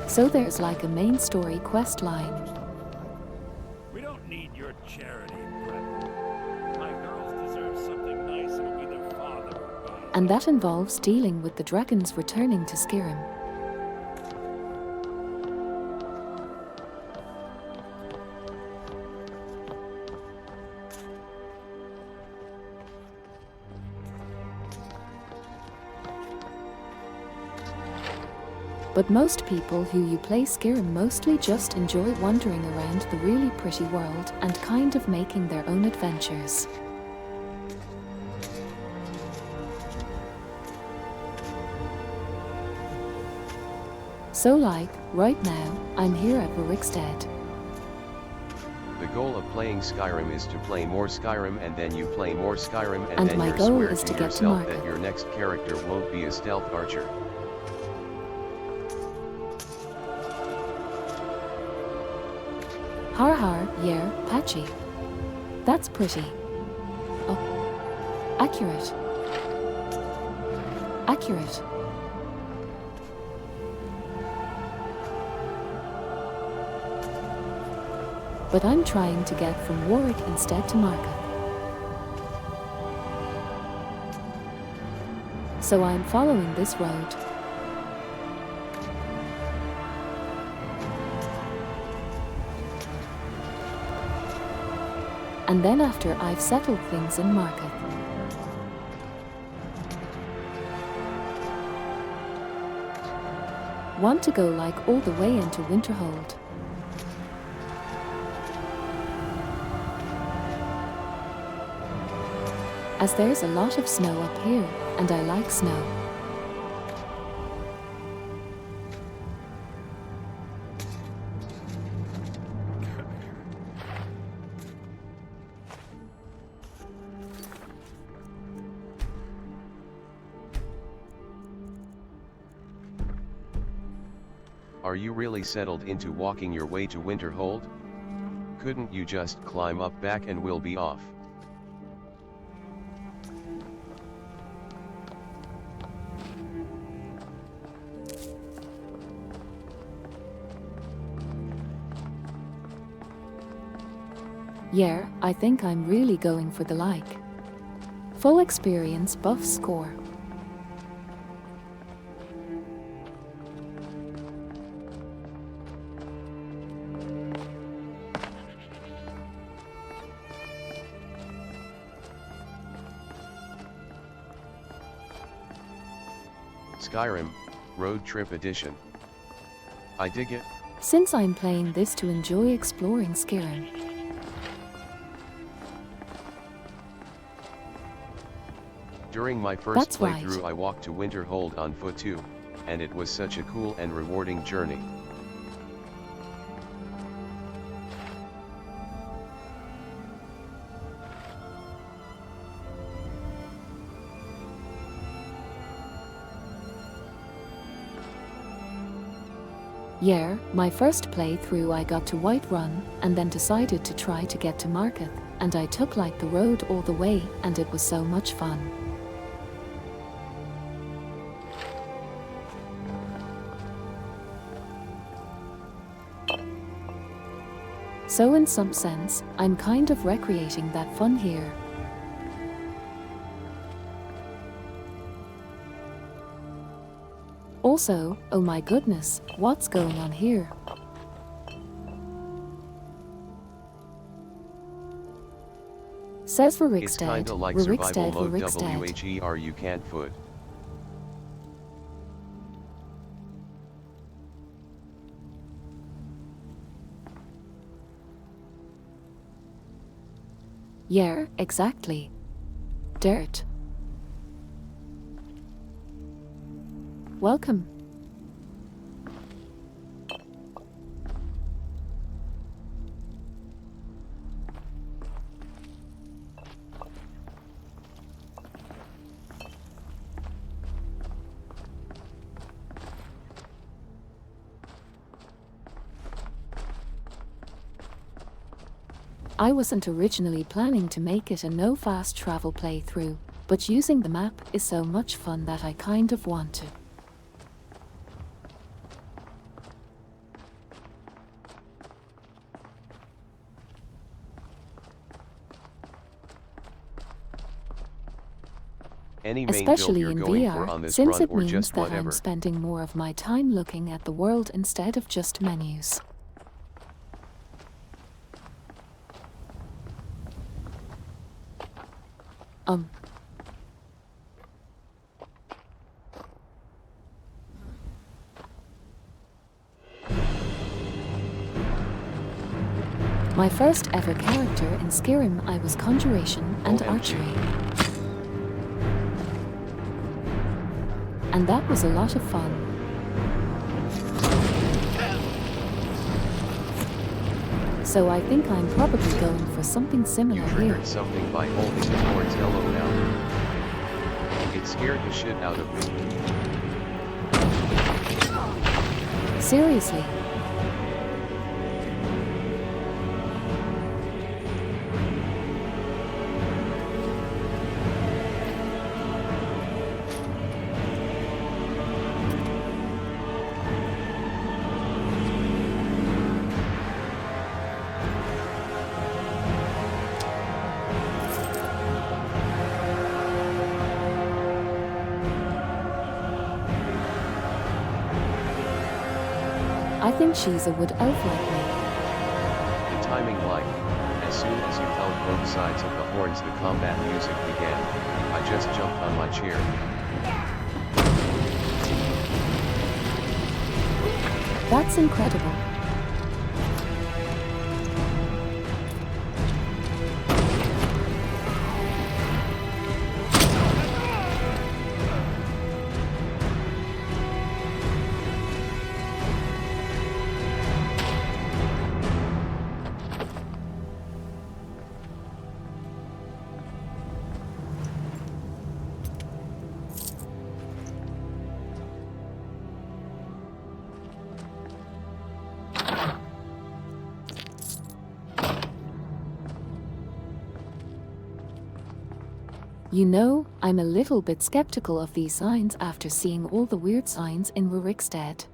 So there's like a main story quest line. We don't need your charity, Brett. My girls deserve something nice. It'll be their father who buys it. And that involves dealing with the dragons returning to Skyrim. But most people who play Skyrim mostly just enjoy wandering around the really pretty world and kind of making their own adventures. So like, right now, I'm here at Rorikstead. The goal of playing Skyrim is to play more Skyrim and then you play more Skyrim And then my you goal swear is to to get to yourself Market. that your next character won't be a stealth archer. Har har, yeah, patchy. That's pretty. Oh. Accurate. Accurate. But I'm trying to get from Warwick instead to Market. So I'm following this road. And then after I've settled things in Market, want to go like all the way into Winterhold. As there's a lot of snow up here, and I like snow. Are you really settled into walking your way to Winterhold? Couldn't you just climb up back and we'll be off? Yeah, I think I'm really going for the like. Full experience buff score. Skyrim, Road Trip Edition. I dig it. Since I'm playing this to enjoy exploring Skyrim. During my first That's playthrough right. I walked to Winterhold on foot too, and it was such a cool and rewarding journey. Yeah, my first playthrough I got to Whiterun and then decided to try to get to Marketh, and I took like the road all the way and it was so much fun. So in some sense, I'm kind of recreating that fun here. Also, oh my goodness, what's going on here? Says It's Rurikstead, kinda like survival Rurikstead, mode Rurikstead. WHER you can't foot. Yeah, exactly. Dirt. Welcome. I wasn't originally planning to make it a no fast travel playthrough, but using the map is so much fun that I kind of want to. Any main build Especially you're in going for VR, on this since run it or means just that whatever. I'm spending more of my time looking at the world instead of just menus. My first ever character in Skyrim I was Conjuration and OMG. Archery. And that was a lot of fun. So I think I'm probably going for something similar You here. triggered something by holding the horns. Hello now. It scared the shit out of me. Seriously. I think she's a wood elf like me. The timing like, as soon as you held both sides of the horns the combat music began. I just jumped on my chair. That's incredible. You know, I'm a little bit skeptical of these signs after seeing all the weird signs in Rurikstead.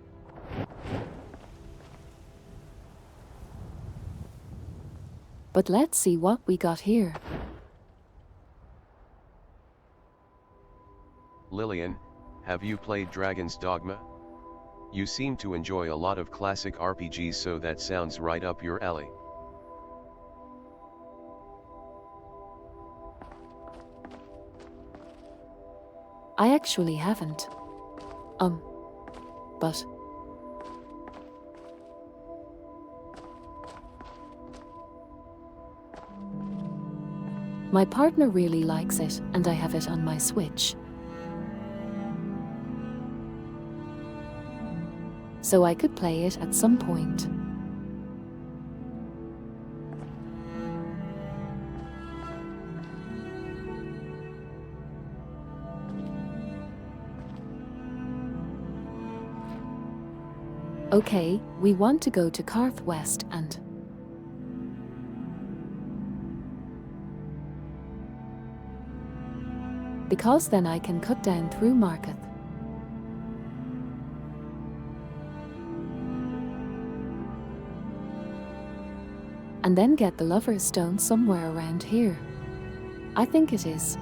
But let's see what we got here. Lillian, have you played Dragon's Dogma? You seem to enjoy a lot of classic RPGs, so that sounds right up your alley. I actually haven't. But... my partner really likes it, and I have it on my Switch. So I could play it at some point. Okay, we want to go to Carth West and... because then I can cut down through Marketh. And then get the Lover's Stone somewhere around here. I think it is.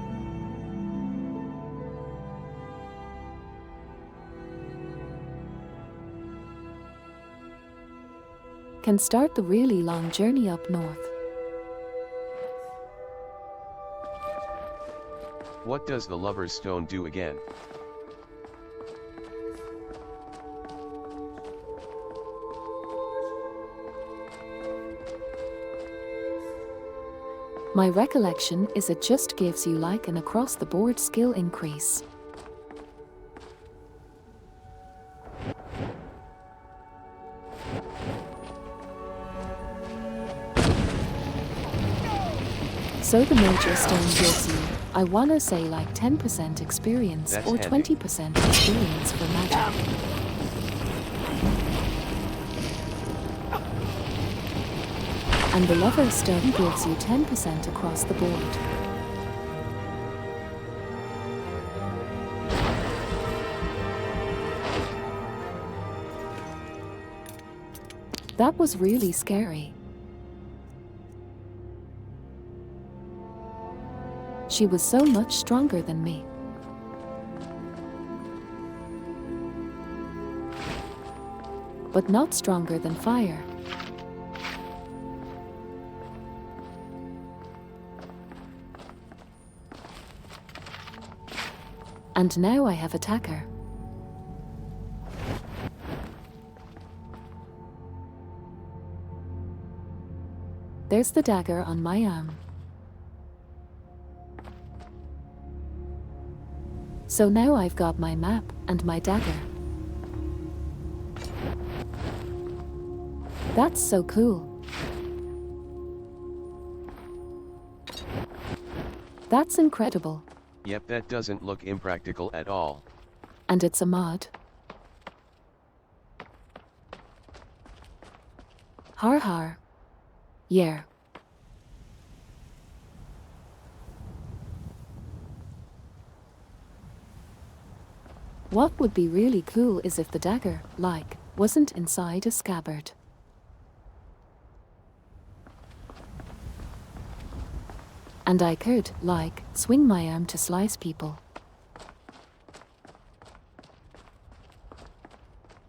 Can start the really long journey up north. What does the Lover's Stone do again? My recollection is it just gives you like an across-the-board skill increase. So the major stone gives you, I wanna say like 10% experience That's or handy. 20% experience for magic. And the Lover's Stone gives you 10% across the board. That was really scary. She was so much stronger than me. But not stronger than fire. And now I have attacker. There's the dagger on my arm. So now I've got my map and my dagger. That's so cool. That's incredible. Yep, that doesn't look impractical at all. And it's a mod. Har har. Yeah. What would be really cool is if the dagger, like, wasn't inside a scabbard. And I could, like, swing my arm to slice people.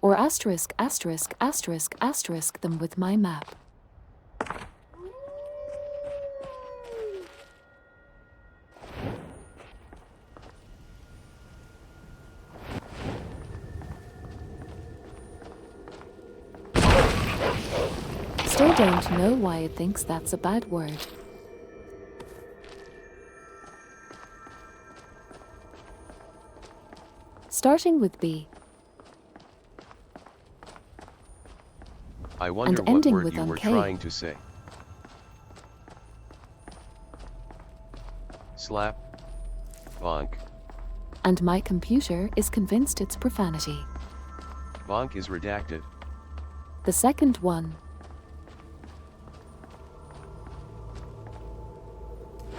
Or asterisk, asterisk, asterisk, asterisk them with my map. Still don't know why it thinks that's a bad word. Starting with B. I wonder And what ending word with you on were K. trying to say. Slap. Bonk. And my computer is convinced it's profanity. Bonk is redacted. The second one.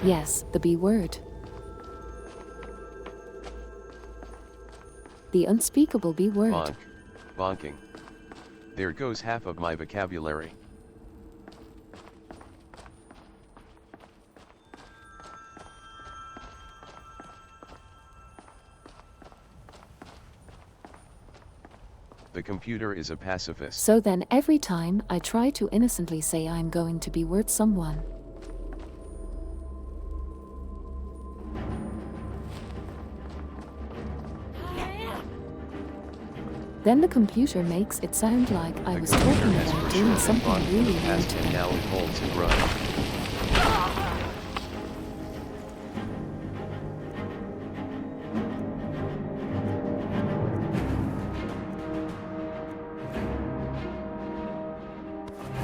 Yes, the B word. The unspeakable B word. Bonk. Bonking. There goes half of my vocabulary. The computer is a pacifist. So then every time I try to innocently say I'm going to be worth someone, then the computer makes it sound like I The was computer talking has about for doing sure something bonk really in the rude past to and them. now it holds a grudge.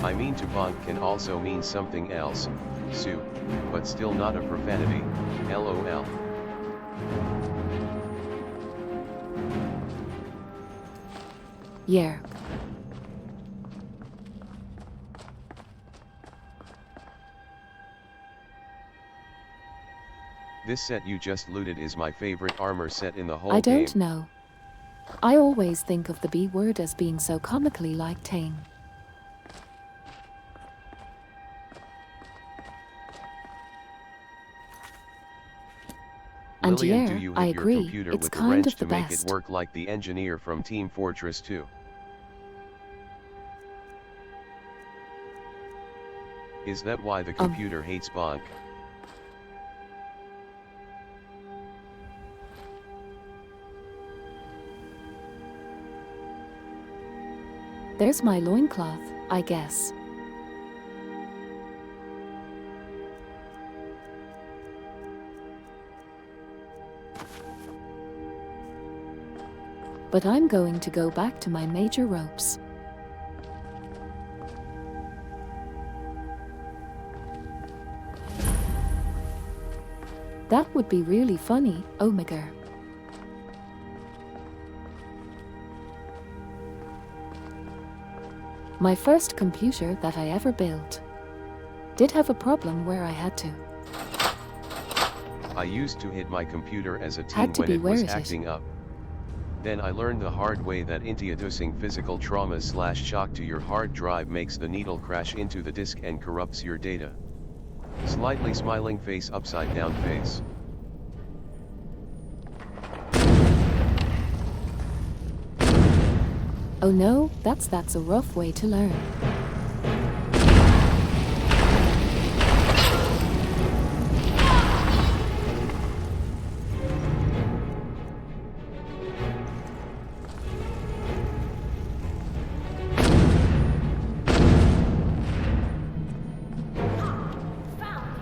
I mean to bonk can also mean something else, soup, but still not a profanity, lol. Yeah. This set you just looted is my favorite armor set in the whole I game. don't know. I always think of the B word as being so comically like tame. And Lillian, yeah, do you I hit your agree, computer it's with the kind wrench of to the make it best. work like the engineer from Team Fortress 2? Is that why the computer hates Bonk? There's my loincloth, I guess. But I'm going to go back to my major ropes. That would be really funny, Omega. My first computer that I ever built did have a problem where I had to. I used to hit my computer as a teen Had to when be it was where is it? acting up. Then I learned the hard way that introducing physical trauma/shock to your hard drive makes the needle crash into the disk and corrupts your data. Slightly smiling face, upside down face. Oh no, that's a rough way to learn.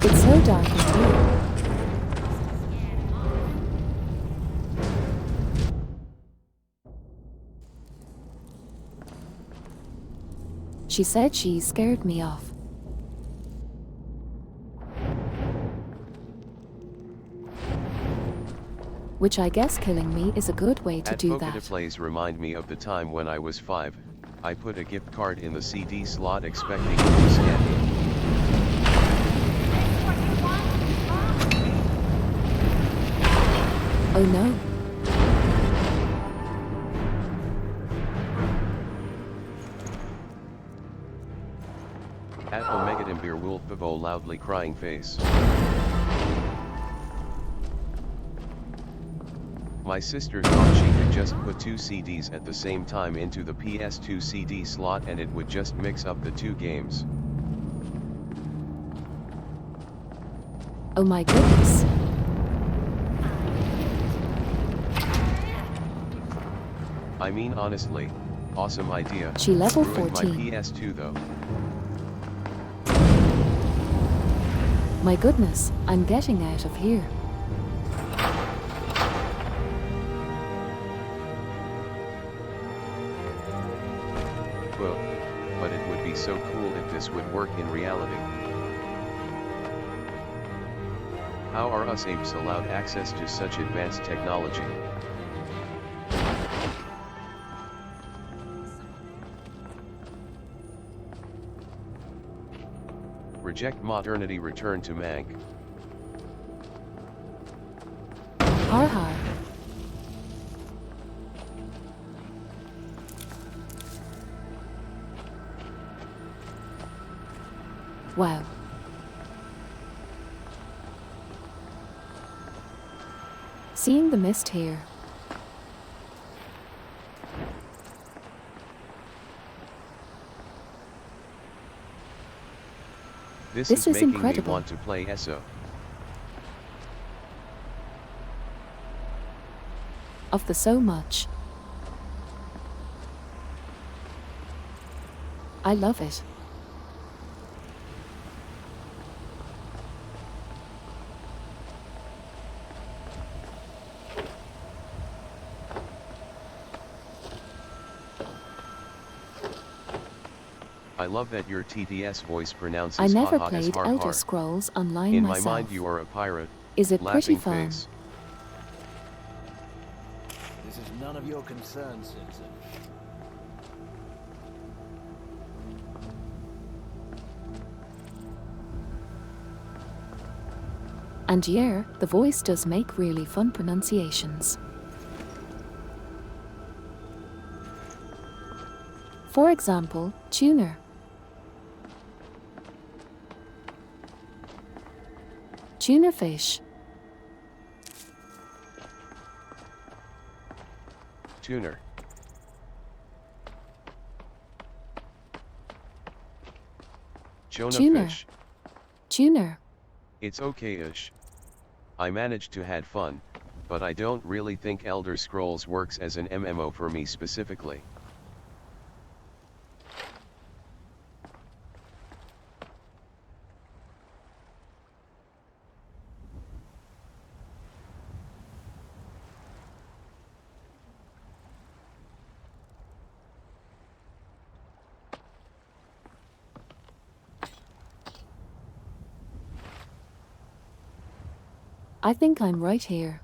It's so dark in here. She said she scared me off. Which I guess killing me is a good way to do that. Plays remind me of the time when I was 5. I put a gift card in the CD slot expecting it to scan me. Oh no. At Omegadembir Wolf Pivo loudly crying face. My sister thought she could just put 2 CDs at the same time into the PS2 CD slot and it would just mix up the 2 games. Oh my goodness. I mean honestly, awesome idea. She level Ruined 14. my PS2 though. My goodness, I'm getting out of here. Well, but it would be so cool if this would work in reality. How are us apes allowed access to such advanced technology? Reject modernity, return to Mank. Har har. Wow. Seeing the mist here. This This is is making incredible. me want to play ESO. Of the so much. I love it. I love that your TTS voice pronounces I never haha as played har Elder har. Scrolls Online In myself. my mind you are a pirate. Is it pretty Laughing fun? face. This is none of your concern, citizen. And yeah, the voice does make really fun pronunciations. For example, tuner. Tuna fish. Tuner. Jonah Tuner. fish. Tuner. It's okay-ish. I managed to had fun, but I don't really think Elder Scrolls works as an MMO for me specifically. I think I'm right here.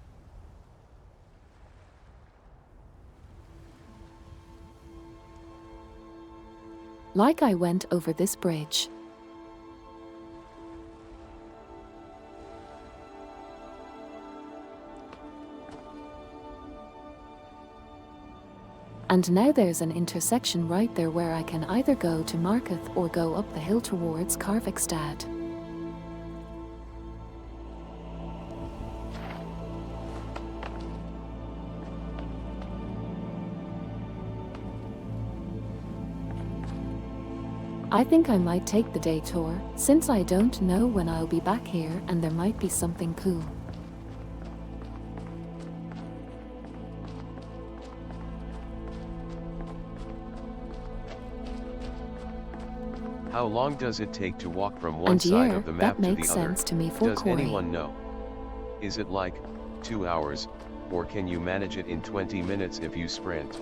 Like I went over this bridge. And now there's an intersection right there where I can either go to Marketh or go up the hill towards Karvikstad. I think I might take the day tour, since I don't know when I'll be back here and there might be something cool. How long does it take to walk from one And side yeah, of the map that to makes the other? sense to me for Does Corey. anyone know? Is it like 2 hours, or can you manage it in 20 minutes if you sprint?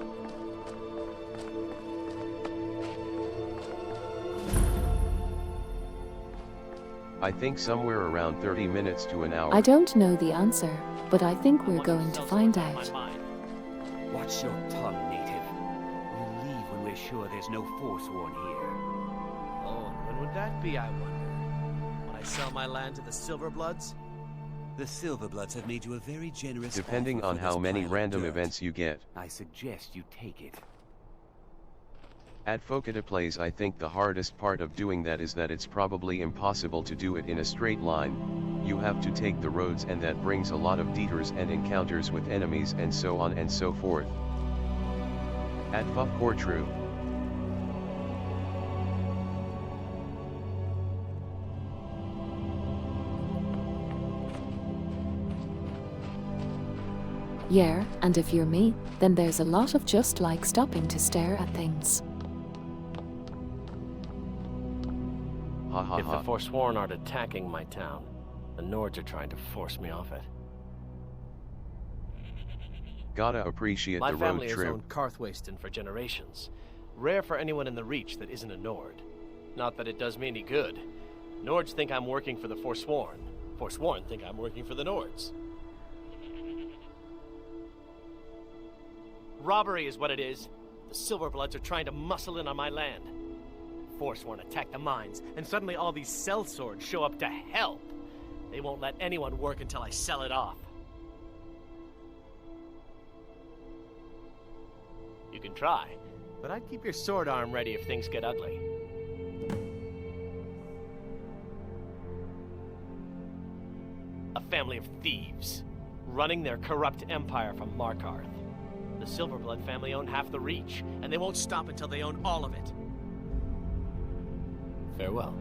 I think somewhere around 30 minutes to an hour. I don't know the answer, but I think we're want going to sell find something on out. my mind. Watch your tongue, native. We'll leave when we're sure there's no Forsworn here. Oh, and when would that be, I wonder? When I sell my land to the Silverbloods? The Silverbloods have made you a very generous Depending offer on for how this many pile of random dirt. events you get. I suggest you take it. At Focata Plays, I think the hardest part of doing that is that it's probably impossible to do it in a straight line. You have to take the roads, and that brings a lot of detours and encounters with enemies and so on and so forth. At Fufcore True. Yeah, and if you're me, then there's a lot of just like stopping to stare at things. Ha ha If the ha. Forsworn aren't attacking my town, the Nords are trying to force me off it. Gotta appreciate My the road family has trip. owned Karthwasten for generations. Rare for anyone in the Reach that isn't a Nord. Not that it does me any good. Nords think I'm working for the Forsworn. Forsworn think I'm working for the Nords. Robbery is what it is. The Silverbloods are trying to muscle in on my land. Forsworn attack the mines, and suddenly all these sellswords show up to help. They won't let anyone work until I sell it off. You can try, but I'd keep your sword arm ready if things get ugly. A family of thieves, running their corrupt empire from Markarth. The Silverblood family own half the Reach, and they won't stop until they own all of it. Farewell.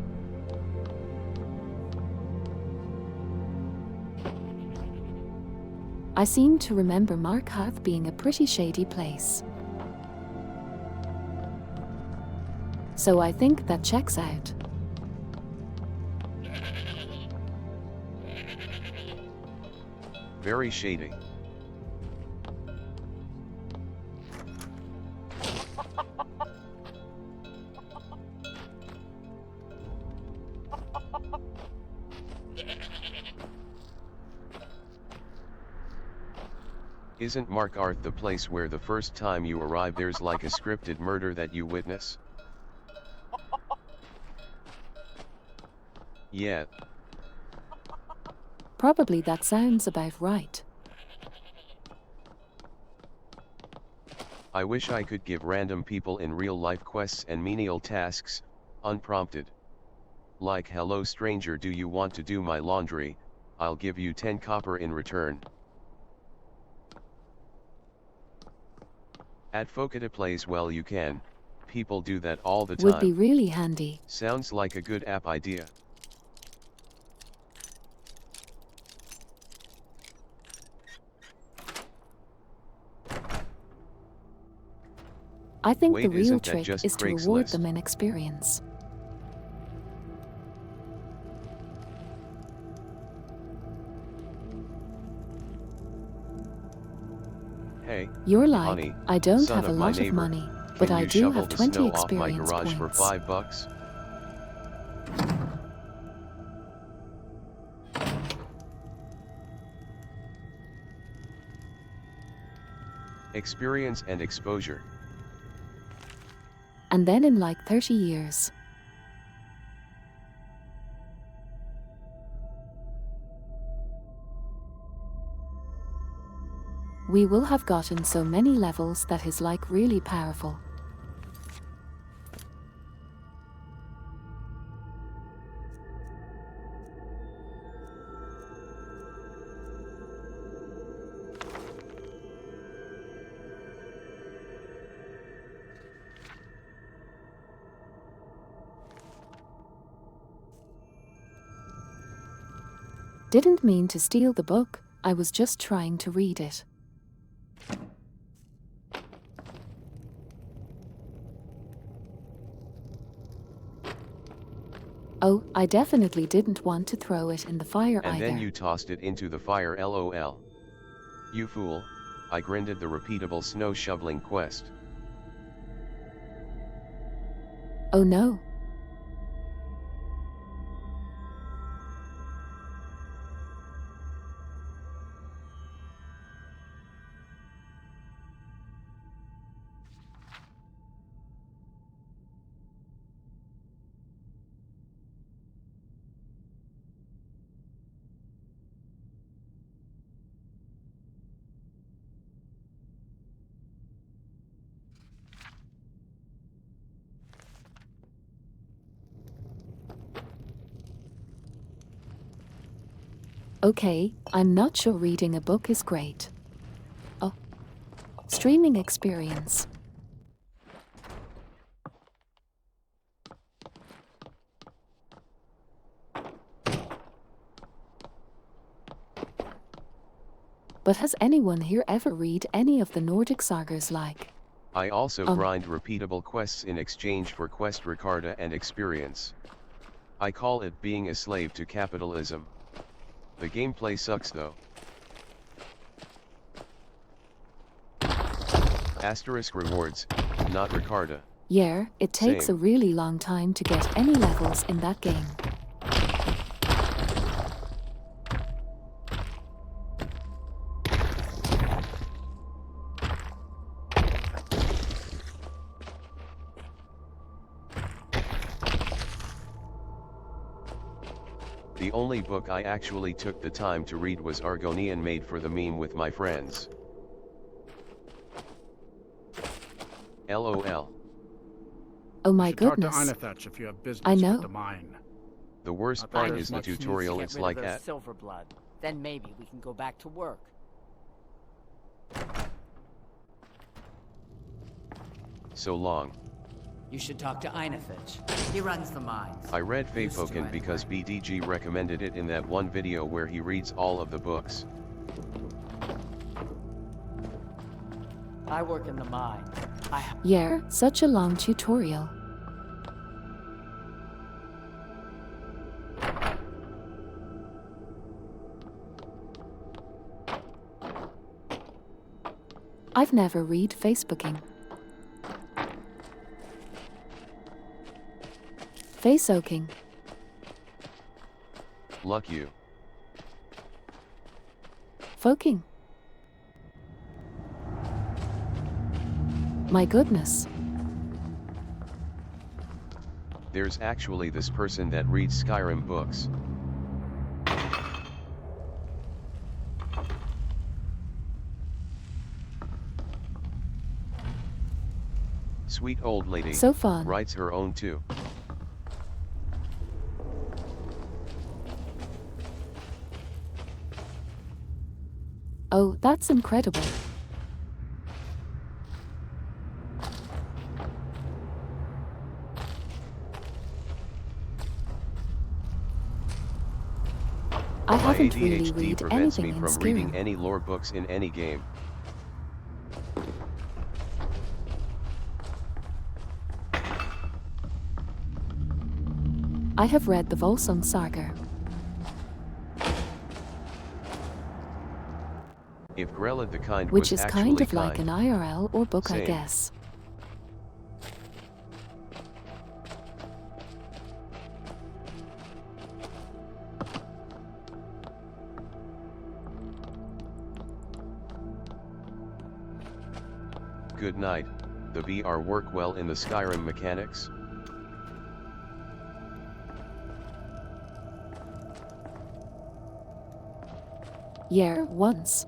I seem to remember Markarth being a pretty shady place. So I think that checks out. Very shady. Isn't Markarth the place where the first time you arrive there's like a scripted murder that you witness? Yeah. Probably that sounds about right. I wish I could give random people in real life quests and menial tasks, unprompted. Like, hello stranger, do you want to do my laundry? I'll give you 10 copper in return. Advocate plays well, you can. People do that all the time. Would be really handy. Sounds like a good app idea. I think Wait, the real isn't that trick just is to reward Craigslist? them in experience. Hey, You're like, honey, I don't son have a of my lot of neighbor, money, but can I you do shovel have the 20 snow off my experience garage points. for $5? Experience and exposure. And then in like 30 years, we will have gotten so many levels that is like really powerful. Didn't mean to steal the book, I was just trying to read it. Oh, I definitely didn't want to throw it in the fire And either. then you tossed it into the fire, lol. You fool, I grinded the repeatable snow shoveling quest. Oh no. Okay, I'm not sure reading a book is great. Oh. Streaming experience. But has anyone here ever read any of the Nordic sagas like? I also grind repeatable quests in exchange for quest recarda and experience. I call it being a slave to capitalism. The gameplay sucks though. Asterisk rewards, not recarda. Yeah, it takes Same. a really long time to get any levels in that game. The only book I actually took the time to read was Argonian, made for the meme with my friends. LOL. Oh my You should goodness. Talk to Einethach if you have business I know. with the mine. The worst I part thought is the as much. tutorial. Get It's rid like of her at silver blood. Then maybe we can go back to work. so long. You should talk to Einethach. He runs the mines. I read Used to Feifoken because BDG recommended it in that one video where he reads all of the books. I work in the mine. Yeah, such a long tutorial. I've never read Facebooking. Face-oaking. Luck you. Foking. My goodness. There's actually this person that reads Skyrim books. Sweet old lady. So fun. Writes her own too. Oh, that's incredible. I My haven't really ADHD read prevents anything me in from reading Skyrim. any lore books in any game. I have read the Volsung Saga. If Grelad the Kind Which was is actually kind of like an IRL or book, I Same. guess. Good night. The VR work well in the Skyrim mechanics? Yeah, once.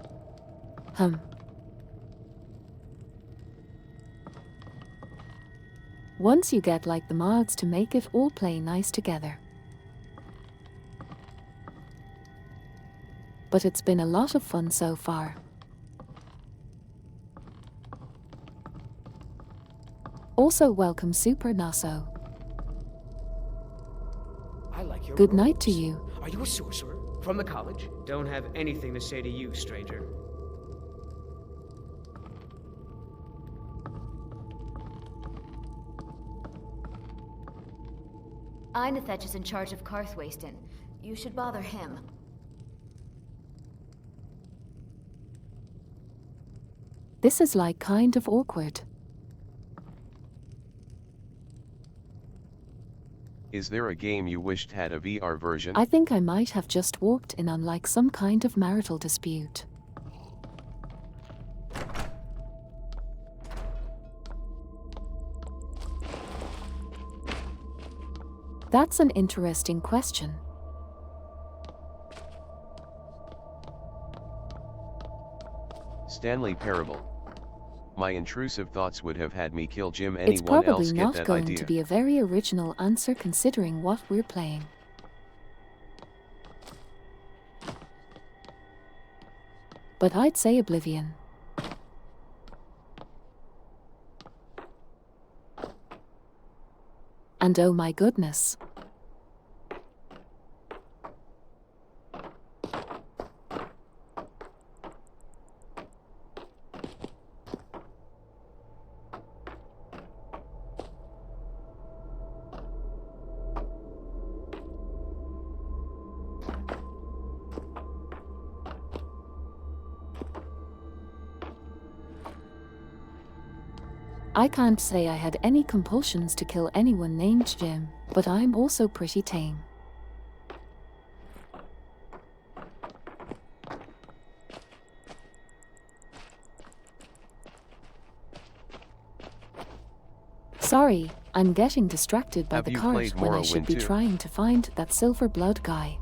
Once you get like the mods to make it all play nice together. But it's been a lot of fun so far. Also welcome Super Naso. I like your Good night robes. to you. Are you a sorcerer? From the college? Don't have anything to say to you, stranger. Einethech is in charge of Karthwasten. You should bother him. This is like kind of awkward. Is there a game you wished had a VR version? I think I might have just walked in on like some kind of marital dispute. That's an interesting question. Stanley Parable. My intrusive thoughts would have had me kill Jim. Anyone It's probably else get not that going idea? to be a very original answer considering what we're playing. But I'd say Oblivion. And oh my goodness. I can't say I had any compulsions to kill anyone named Jim, but I'm also pretty tame. Sorry, I'm getting distracted by Have the you cart played when I should Morrowind be too? trying to find that silver blood guy.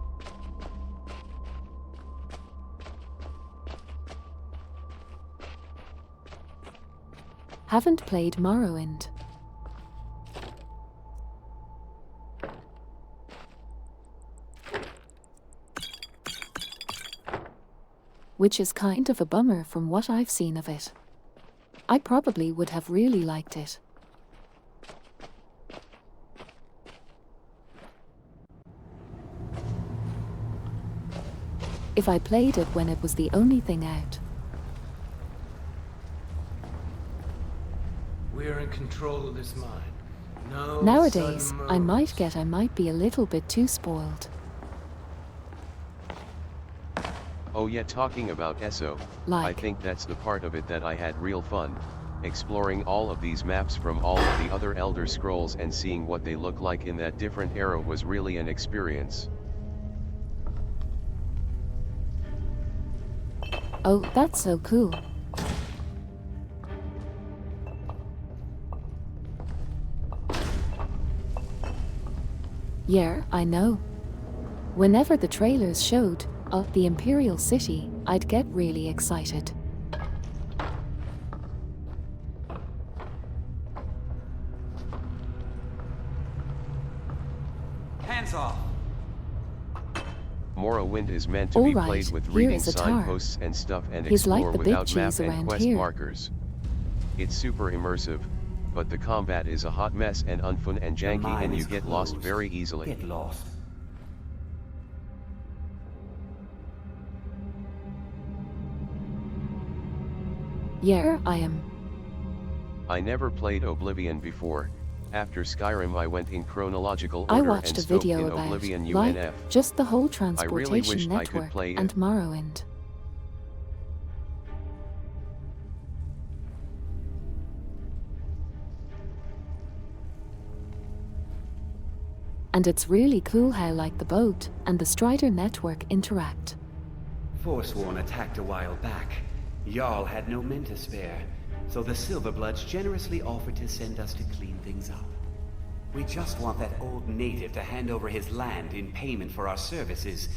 Haven't played Morrowind. Which is kind of a bummer from what I've seen of it. I probably would have really liked it. If I played it when it was the only thing out. We're in control of this mine. No Nowadays, sudden I moves. might be a little bit too spoiled. Oh yeah, talking about ESO, I Like. think that's the part of it that I had real fun, exploring all of these maps from all of the other Elder Scrolls and seeing what they look like in that different era was really an experience. Oh, that's so cool. Yeah, I know. Whenever the trailers showed the Imperial City, I'd get really excited. Morrowind is meant to be played with here reading is a tar. signposts and stuff and He's like explore the big without map cheese and around quest here. markers. It's super immersive, but the combat is a hot mess and unfun and janky and you get lost very easily. Get lost. Yeah, I am. I never played Oblivion before. After Skyrim I went in chronological I order watched and a stoked video in about, Oblivion like, UNF. just the whole I really transportation wished I could network play and it. Morrowind. And it's really cool how like the boat and the Strider network interact. Forsworn attacked a while back. Jarl had no men to spare, so the Silverbloods generously offered to send us to clean things up. We just want that old native to hand over his land in payment for our services.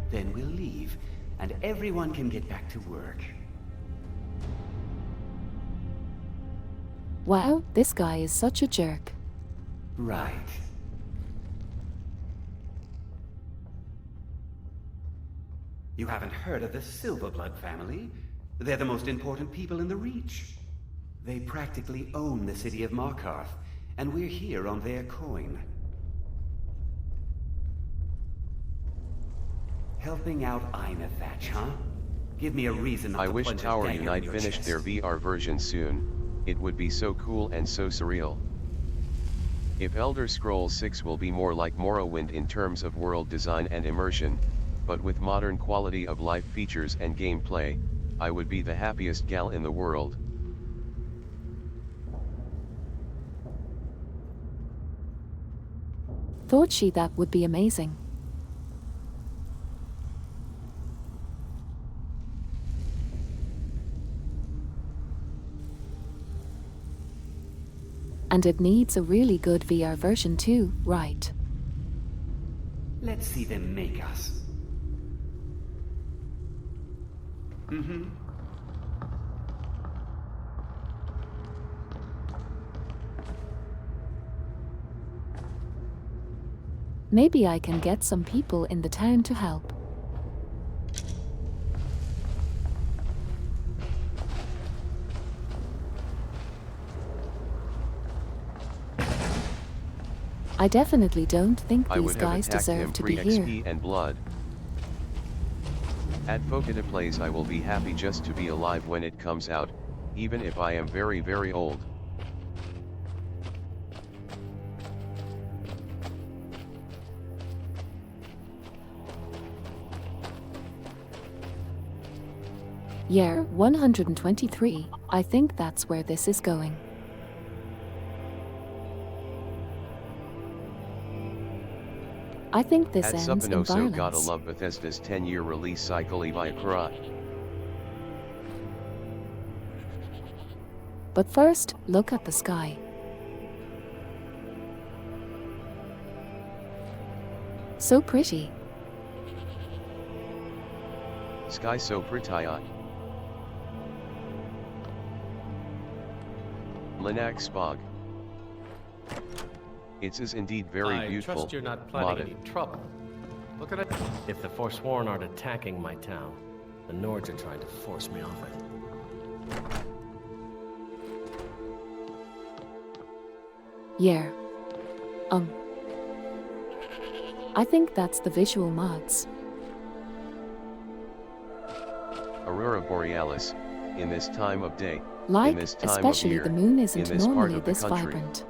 Then we'll leave, and everyone can get back to work. Wow, this guy is such a jerk. Right. You haven't heard of the Silverblood family? They're the most important people in the Reach. They practically own the city of Markarth, and we're here on their coin. Helping out Inafetch, huh? Give me a reason not I to wish plunge a Tower dagger in Unite your finished chest. their VR version soon. It would be so cool and so surreal. If Elder Scrolls 6 will be more like Morrowind in terms of world design and immersion, but with modern quality of life features and gameplay, I would be the happiest gal in the world. Thought she that would be amazing. And it needs a really good VR version too, right? Let's see them make us. Maybe I can get some people in the town to help. I definitely don't think I these would have guys attacked him deserve to be pre-XP here. and blood. At Focata Plays I will be happy just to be alive when it comes out, even if I am very very old. Year 123, I think that's where this is going. I think this At ends in Supinoso violence. gotta love Bethesda's 10-year release cycle Eviacra. But first, look at the sky. So pretty. Sky so pretty. Linak Spog. It is indeed very I beautiful. trust you're not planning Modded. any trouble. Look at it. If the Forsworn aren't attacking my town, the Nords are trying to force me off it. Yeah. I think that's the visual mods. Aurora Borealis, in this time of day, Like, in this time especially of year, the moon in isn't this part normally of the this country. vibrant.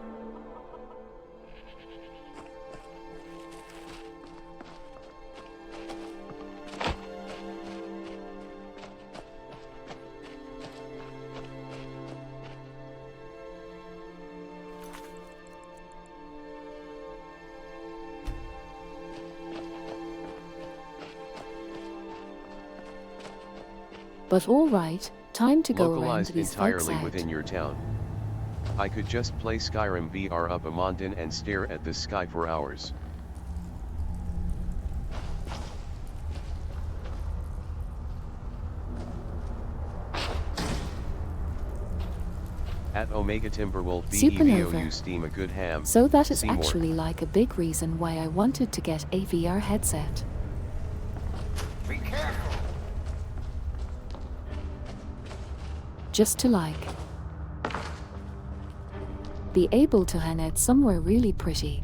But alright, time to go around Localized these folks entirely out. within your town. I could just play Skyrim VR up a mountain and stare at the sky for hours. At Omega Timberwolf BEVO Supernova. you steam a good ham. So that is Seymour. actually like a big reason why I wanted to get a VR headset. just to be able to hang out somewhere really pretty.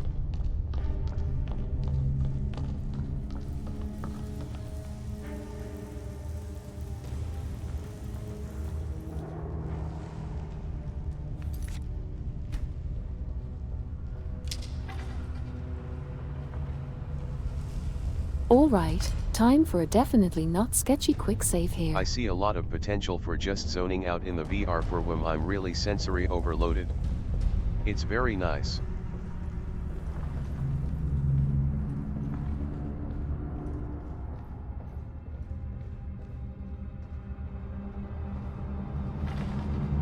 Alright, time for a definitely not sketchy quick save here. I see a lot of potential for just zoning out in the VR for when I'm really sensory overloaded. It's very nice.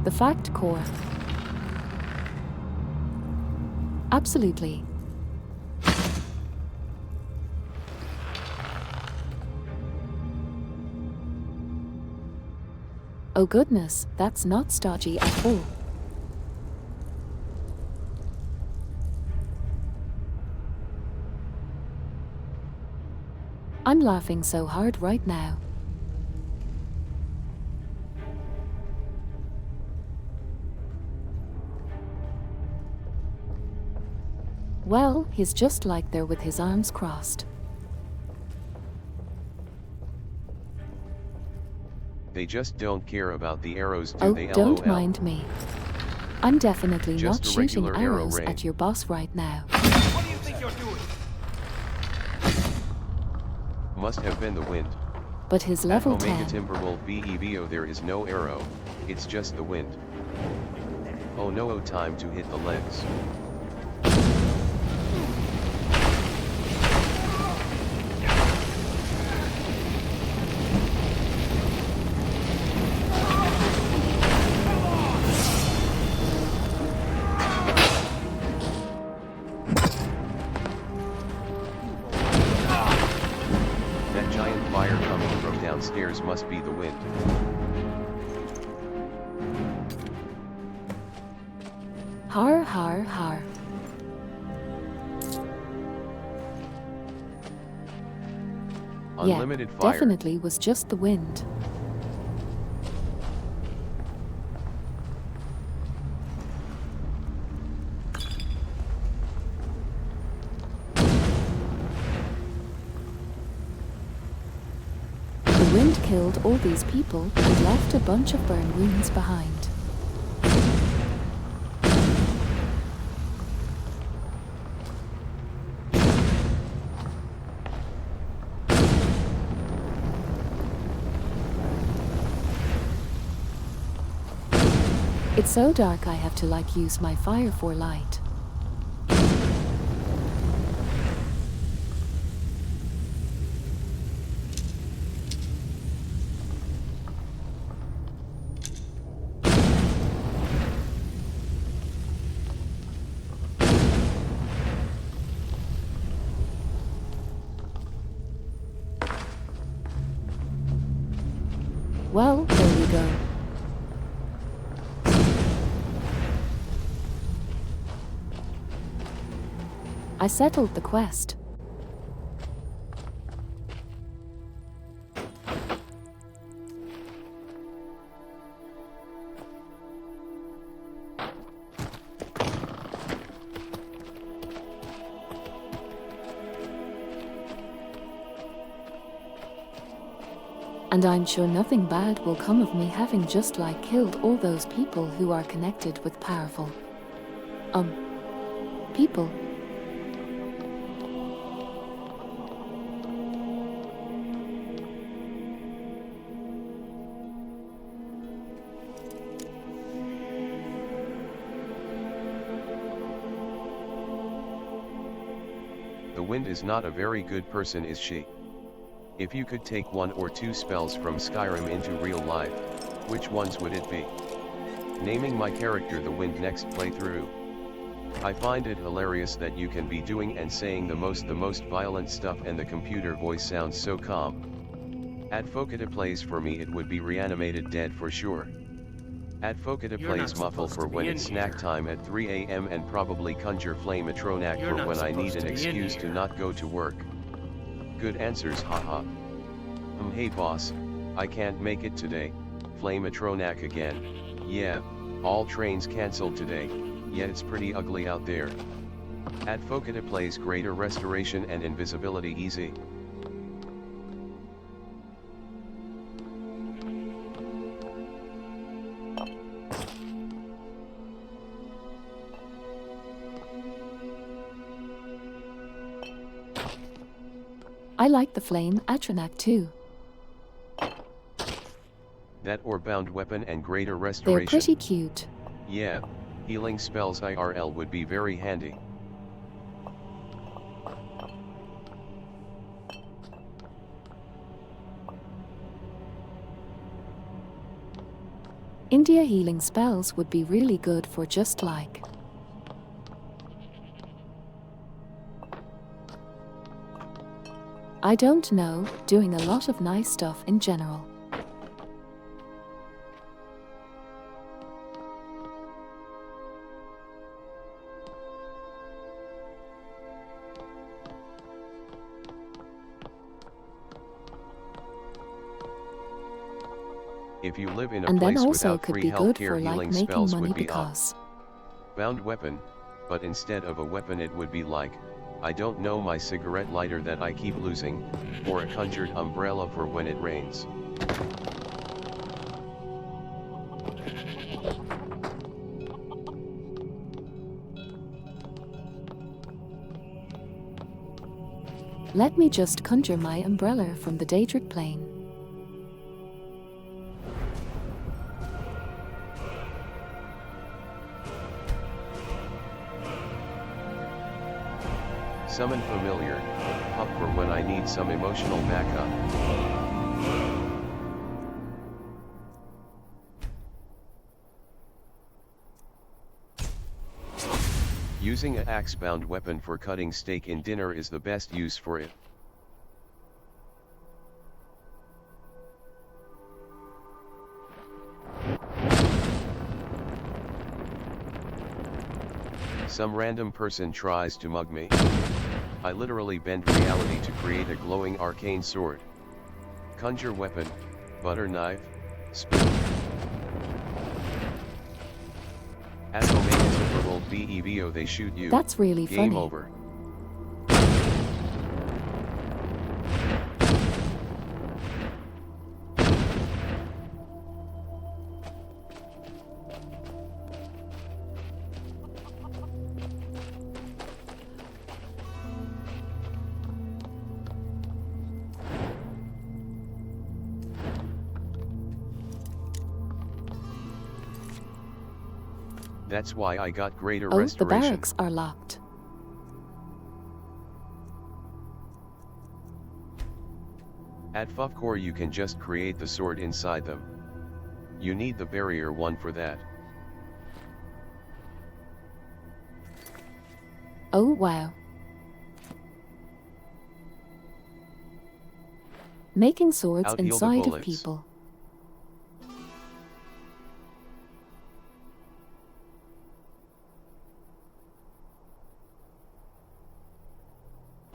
The fact core. Absolutely. Oh goodness, that's not stodgy at all. I'm laughing so hard right now. Well, he's just like there with his arms crossed. They just don't care about the arrows, do Oh, they? don't LOL. mind me. I'm definitely Just not a shooting regular arrow arrows ray. at your boss right now. What do you think you're doing? Must have been the wind. But his At level Omega 10. Timberwolf VEVO there is no arrow, it's just the wind. Oh no, time to hit the legs. That giant fire coming from downstairs must be the wind. Har har har. Unlimited Yeah, fire. definitely was just the wind. The wind killed all these people and left a bunch of burn wounds behind. It's so dark I have to use my fire for light. Well, there we go. I settled the quest. And I'm sure nothing bad will come of me having just killed all those people who are connected with powerful people. The wind is not a very good person, is she? If you could take 1 or 2 spells from Skyrim into real life, which ones would it be? Naming my character the wind next playthrough. I find it hilarious that you can be doing and saying the most violent stuff and the computer voice sounds so calm. At Fokita plays for me it would be reanimated dead for sure. At Fokita You're plays not muffle supposed for to be when in it's snack here. time at 3 AM and probably conjure Flame-Atronac You're for not when I need supposed an to be in excuse to here. not go to work. Good answers, haha. Hey boss, I can't make it today, Flamatronac again. Yeah, all trains cancelled today, yet it's pretty ugly out there. Add Focata plays greater restoration and invisibility easy. I like the flame Atronac too. That orb-bound weapon and greater restoration. They're pretty cute. Yeah, healing spells IRL would be very handy. India healing spells would be really good for just like. I don't know, doing a lot of nice stuff in general. If you live in a And then place also without could free be good healthcare, for like healing making spells money would be because bound weapon, but instead of a weapon it would be like, I don't know, my cigarette lighter that I keep losing, or a conjured umbrella for when it rains. let me just conjure my umbrella from the Daedric plane. Summon familiar, pup for when I need some emotional backup. Using a axe-bound weapon for cutting steak in dinner is the best use for it. Some random person tries to mug me. I literally bent reality to create a glowing arcane sword. Conjure weapon, butter knife, spoon. As Omega Super Bowl BEVO they shoot you. That's really funny. Game over. That's why I got greater restoration. The barracks are locked. At Fufcore you can just create the sword inside them. You need the barrier one for that. Oh wow. Making swords Out-heal the inside of bullets. people.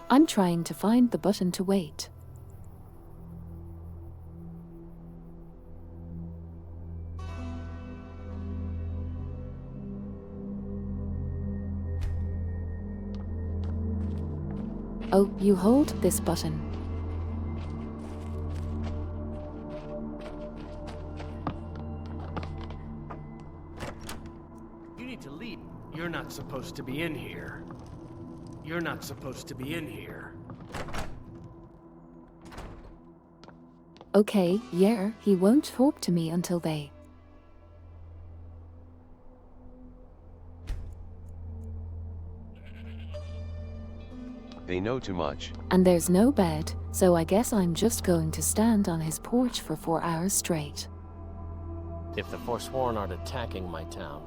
I'm trying to find the button to wait. Oh, you hold this button. You need to leave. You're not supposed to be in here. You're not supposed to be in here. Okay, yeah, he won't talk to me until they. They know too much. And there's no bed, so I guess I'm just going to stand on his porch for 4 hours straight. If the Forsworn aren't attacking my town,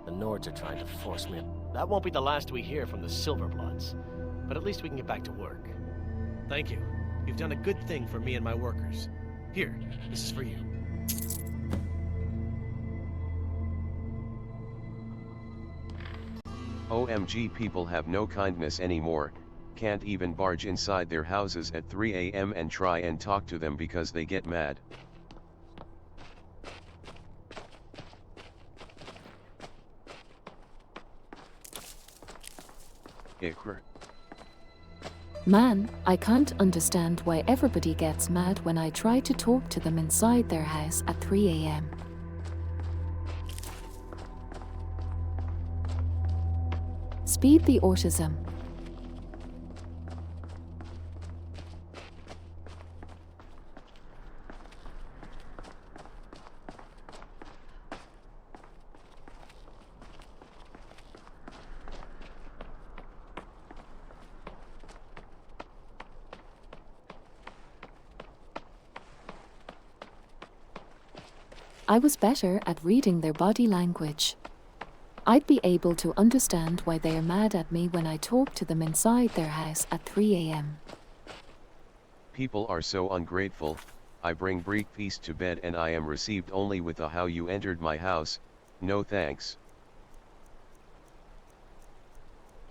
the Nords are trying to force me. That won't be the last we hear from the Silverbloods, but at least we can get back to work. Thank you. You've done a good thing for me and my workers. Here, this is for you. OMG, people have no kindness anymore, can't even barge inside their houses at 3 AM and try and talk to them because they get mad. Ikr. Man, I can't understand why everybody gets mad when I try to talk to them inside their house at 3 a.m. Speed the autism. I was better at reading their body language. I'd be able to understand why they are mad at me when I talk to them inside their house at 3 a.m. People are so ungrateful. I bring brief peace to bed and I am received only with a how you entered my house, no thanks.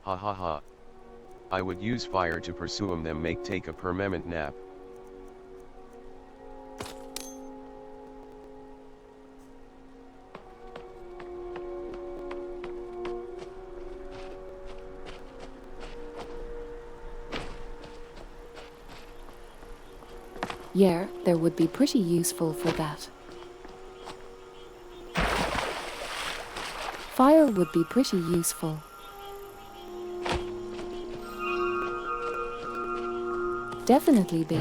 Ha ha ha. I would use fire to pursue them make take a permanent nap. Yeah, there would be pretty useful for that. Fire would be pretty useful. Definitely be.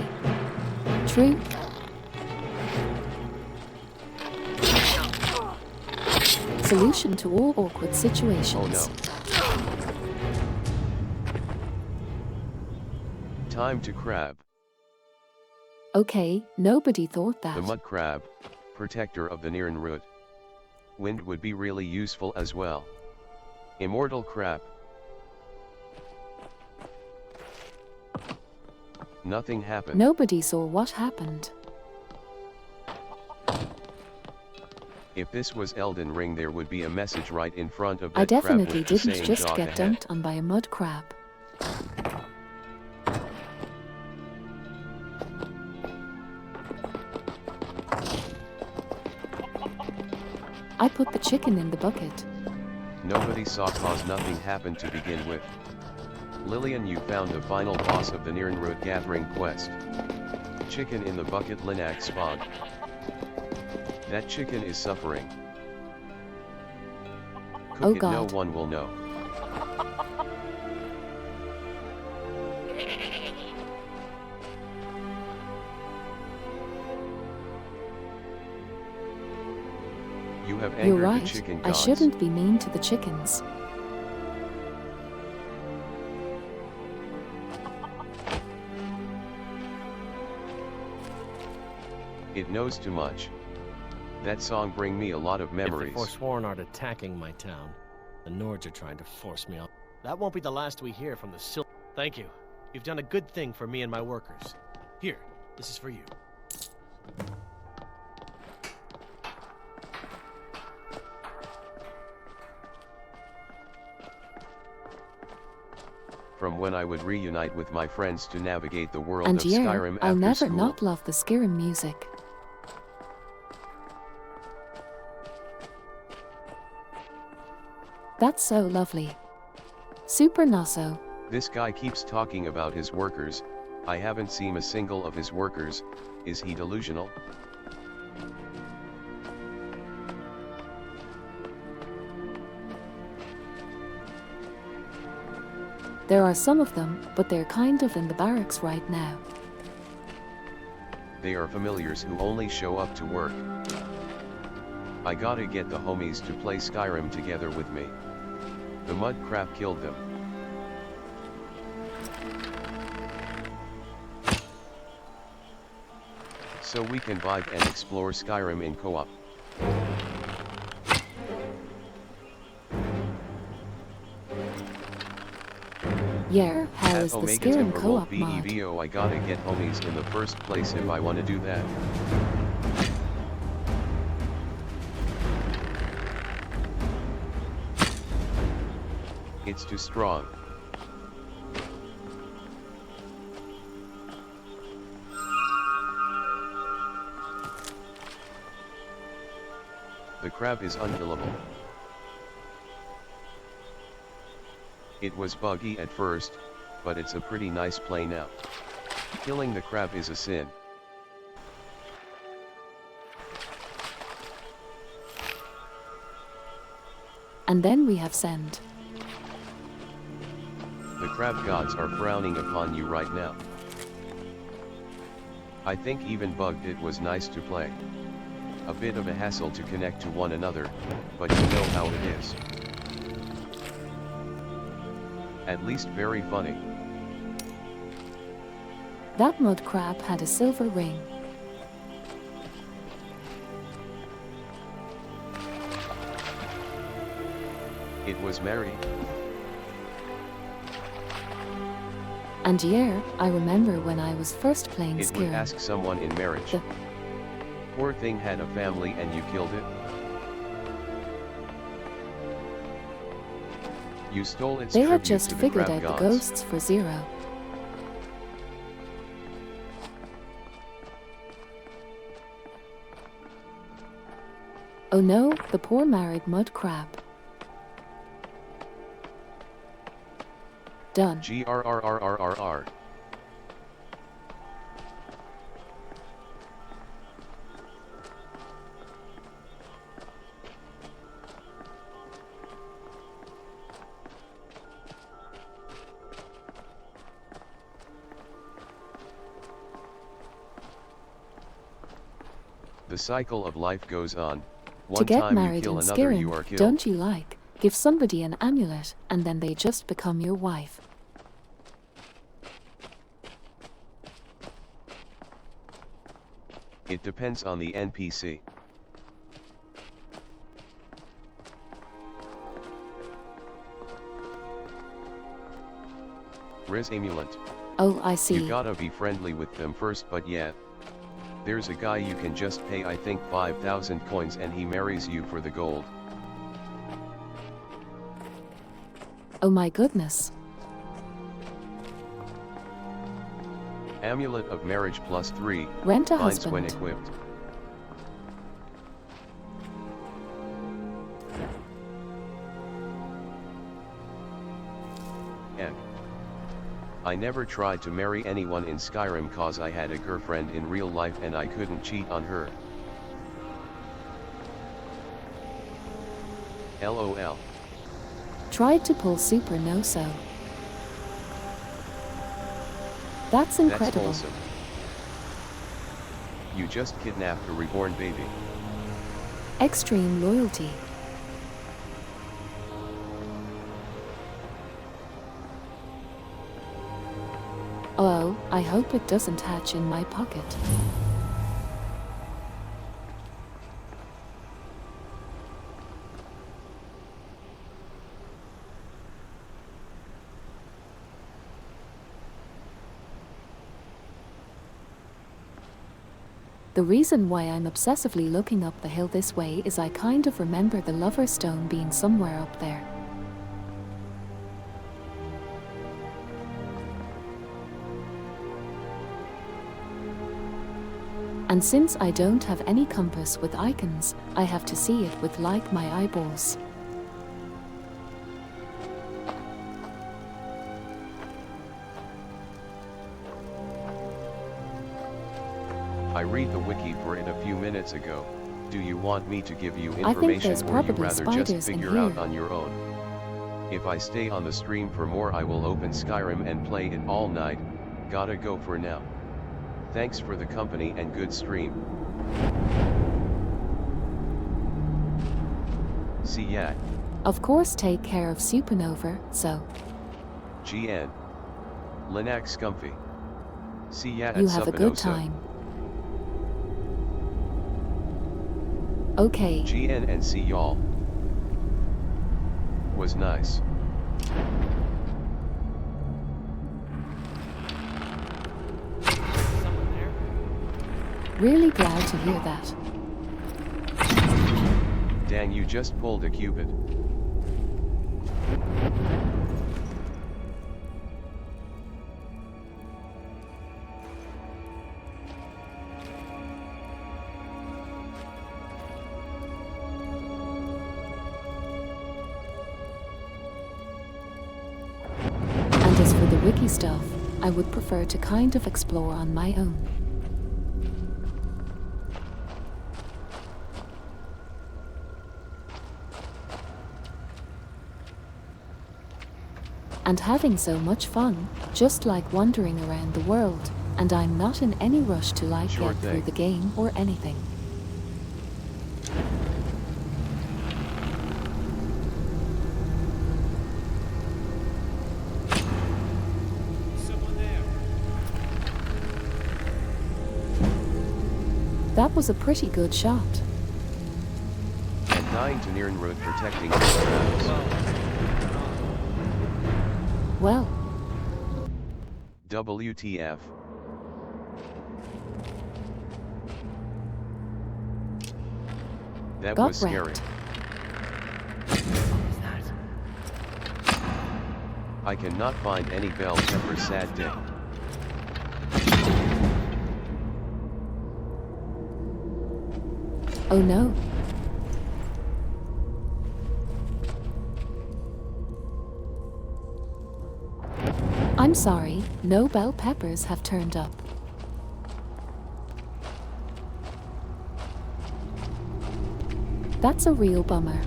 True. Solution to all awkward situations. Oh no. Time to crab. Okay, nobody thought that. The mud crab, protector of the Nirnroot. Wind would be really useful as well. Immortal crab. Nothing happened. Nobody saw what happened. If this was Elden Ring, there would be a message right in front of that I definitely crab didn't saying just jog get ahead. dunked on by a mud crab. I put the chicken in the bucket. Nobody saw cause nothing happened to begin with. Lillian, you found the final boss of the Nirnroot gathering quest. Chicken in the bucket, Linak Spog. That chicken is suffering. Cook Oh it, God. no one will know. You have angered You're the right, chicken I gods. shouldn't be mean to the chickens. It knows too much. That song bring me a lot of If the memories. Forsworn aren't attacking my town, the Nords are trying to force me out. That won't be the last we hear from the Thank you. You've done a good thing for me and my workers. Here, this is for you. From when I would reunite with my friends to navigate the world And of yeah, Skyrim I'll after never school. not love the Skyrim music. That's so lovely. Super Naso. This guy keeps talking about his workers. I haven't seen a single of his workers. Is he delusional? There are some of them, but they're kind of in the barracks right now. They are familiars who only show up to work. I gotta get the homies to play Skyrim together with me. The mud crab killed them. So we can vibe and explore Skyrim in co-op. Yeah, how At is the Omega Skyrim Timber co-op Wolf mod? BEVO, I gotta get homies in the first place if I wanna do that. It's too strong. The crab is unkillable. It was buggy at first, but it's a pretty nice play now. Killing the crab is a sin. And then we have send. The crab gods are frowning upon you right now. I think even bugged it was nice to play. A bit of a hassle to connect to one another, but you know how it is. At least very funny. That mud crab had a silver ring. It was married. And yeah, I remember when I was first playing It would Skyrim. ask someone in marriage. Poor thing had a family and you killed it. You stole its They had tribute just to the figured crab out gods. the ghosts for zero. Oh no, the poor married mud crab. Done. GRRRRRR. The cycle of life goes on. One To get time you married kill in another, you are Skyrim, killed. don't you like? Give somebody an amulet, and then they just become your wife. It depends on the NPC. Riz amulet. Oh, I see. You gotta be friendly with them first, but yeah. There's a guy you can just pay I think 5,000 coins and he marries you for the gold. Oh my goodness. Amulet of marriage +3. Rent a binds when husband. equipped. And I never tried to marry anyone in Skyrim cause I had a girlfriend in real life and I couldn't cheat on her. LOL. Tried to pull super no-so. That's incredible. That's wholesome. You just kidnapped a reborn baby. Extreme loyalty. Oh, I hope it doesn't hatch in my pocket. The reason why I'm obsessively looking up the hill this way is I kind of remember the Lover's Stone being somewhere up there. And since I don't have any compass with icons, I have to see it with like my eyeballs. I read the wiki for it a few minutes ago. Do you want me to give you I think information there's or you probably rather spiders just in figure out here. on your own? If I stay on the stream for more I will open Skyrim and play it all night. Gotta go for now. Thanks for the company and good stream. See ya. Of course, take care of Supernova, so GN. Linux Comfy. See ya at you have a good Supinoso. time. Okay. GN and see y'all. Was nice. Really glad to hear that. Dang, you just pulled a Cupid. wiki stuff, I would prefer to kind of explore on my own. And having so much fun, just like wandering around the world, and I'm not in any rush to get through the game or anything. Someone there. That was a pretty good shot. And 9 to Nierenroad protecting the traps. Well. WTF. That Got was scary. wrecked. I cannot find any bell pepper sad day. Oh no. I'm sorry, no bell peppers have turned up. That's a real bummer.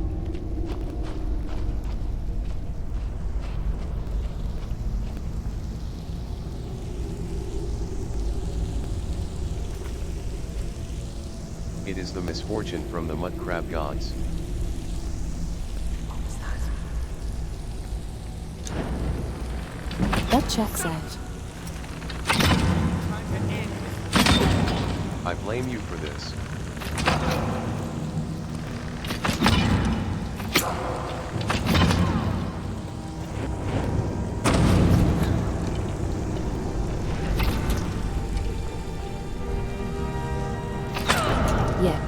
It is the misfortune from the mud crab gods. That checks out. I blame you for this. Yeah.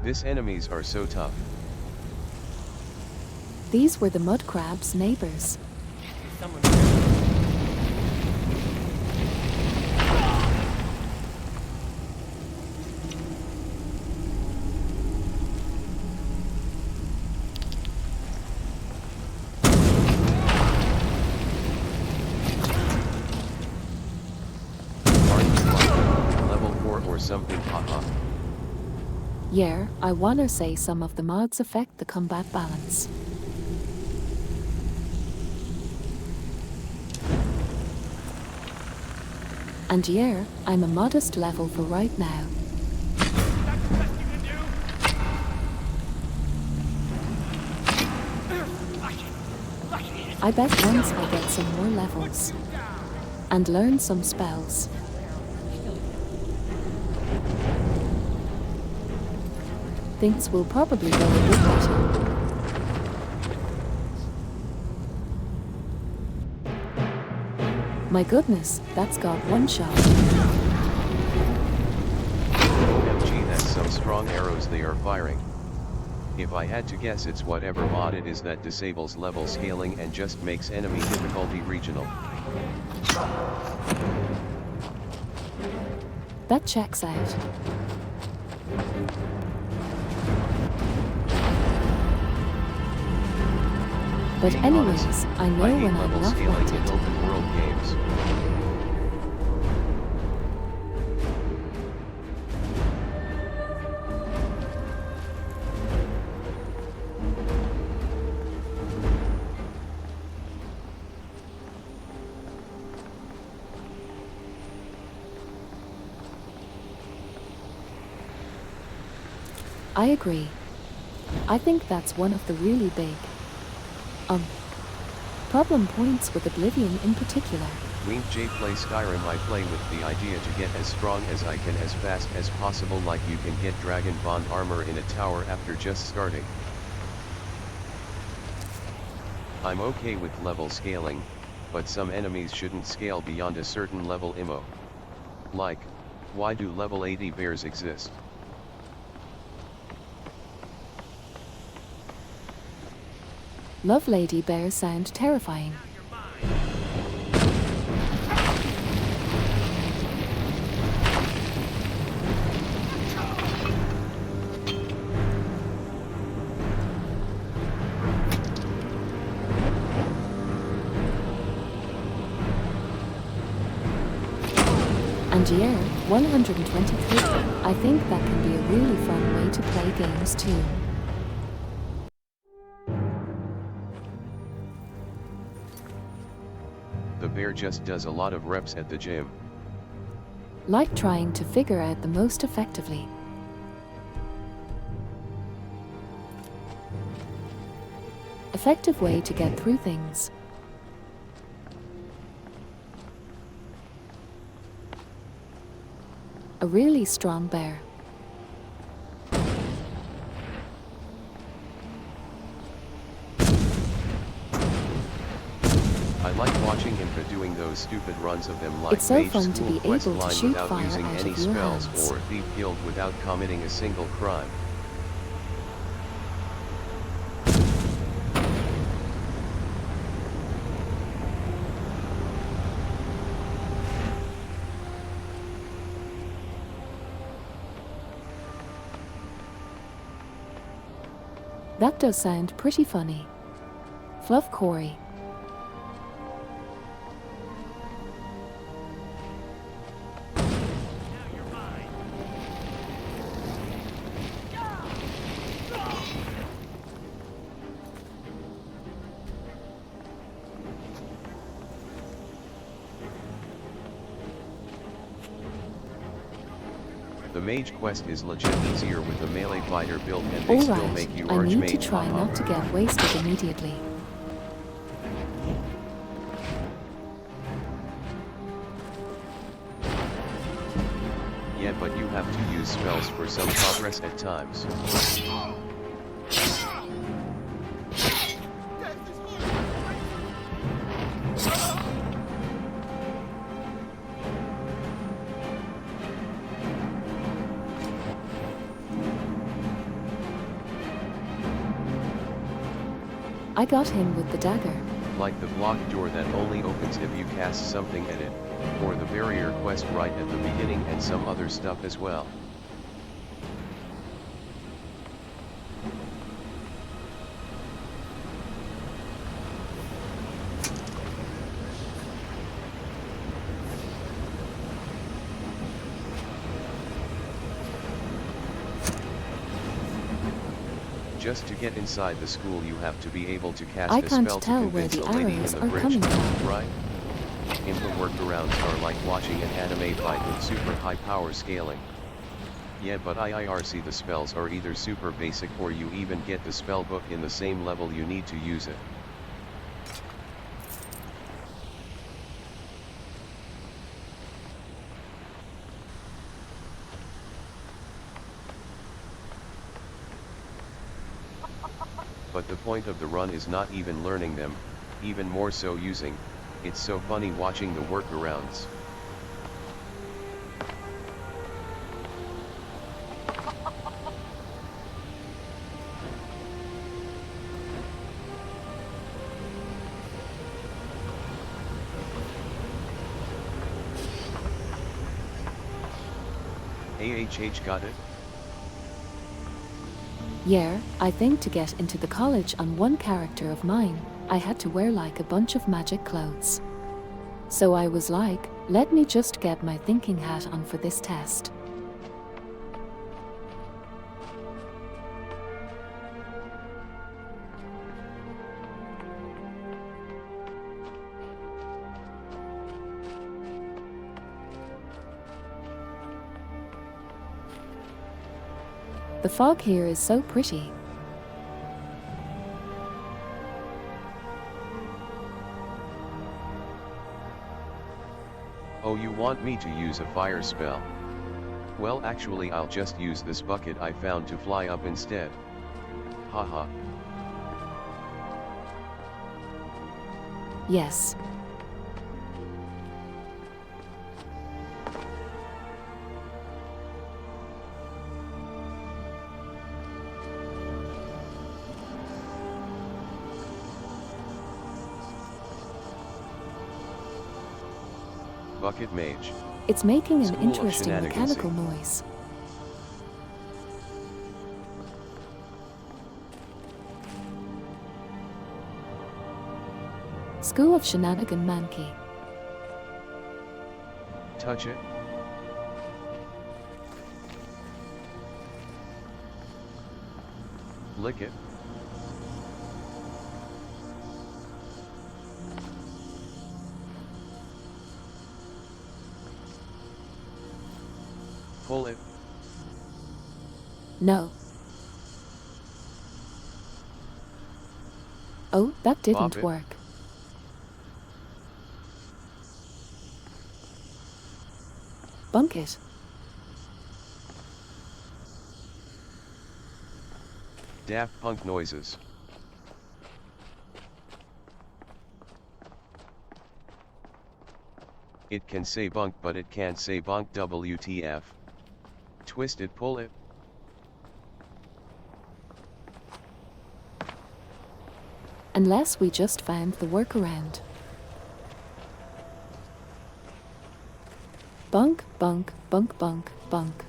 These enemies are so tough. These were the mud crab's neighbors. Level 4 or something, haha. Yeah, I wanna say some of the mods affect the combat balance. And yeah, I'm a modest level for right now. I bet once I get some more levels and learn some spells, things will probably go a bit better. My goodness, that's got one shot. OMG, that's some strong arrows they are firing. If I had to guess, it's whatever mod it is that disables level scaling and just makes enemy difficulty regional. That checks out. But anyways, I know when I'm not wanted. In open world games. I agree. I think that's one of the really big problem points with Oblivion in particular. Wink J play Skyrim. I play with the idea to get as strong as I can as fast as possible, like you can get Dragon Bond armor in a tower after just starting. I'm okay with level scaling, but some enemies shouldn't scale beyond a certain level IMO. Like, why do level 80 bears exist? Love Lady Bears sound terrifying. And yeah, 123. I think that can be a really fun way to play games too. The bear just does a lot of reps at the gym. Like trying to figure out the most effectively. Effective way to get through things. A really strong bear. I like watching him for doing those stupid runs of them like It's so Mage fun to School be quest able to line shoot without fire using out any of your spells hands. or Thief Guild without committing a single crime. That does sound pretty funny. Fluff Corey. The mage quest is legit easier with the melee fighter build and they still Alright, make you I arch need to mage try haha. not to get wasted immediately. Yeah, but you have to use spells for some progress at times. I got him with the dagger. Like the blocked door that only opens if you cast something at it, or the barrier quest right at the beginning and some other stuff as well. Just to get inside the school you have to be able to cast I a can't spell to tell where convince the a lady in arrows the are bridge, coming from. right? Impa workarounds are like watching an anime fight with super high power scaling. Yeah, but IIRC the spells are either super basic or you even get the spell book in the same level you need to use it. But the point of the run is not even learning them, even more so using. It's so funny watching the workarounds. AHH got it? Yeah, I think to get into the college on one character of mine, I had to wear like a bunch of magic clothes. So I was like, let me just get my thinking hat on for this test. The fog here is so pretty. Oh, you want me to use a fire spell? Well, actually I'll just use this bucket I found to fly up instead. Haha. Yes. Bucket Mage. It's making an School of interesting Shenanigansy. mechanical noise. School of Shenanigan Mankey. Touch it? Lick it. Pull it. No. Oh, that didn't it. work. Bunk it. Daft Punk noises. It can say bunk but it can't say bunk, WTF. Twist it, pull it. Unless we just found the workaround. Bunk, bunk, bunk, bunk, bunk.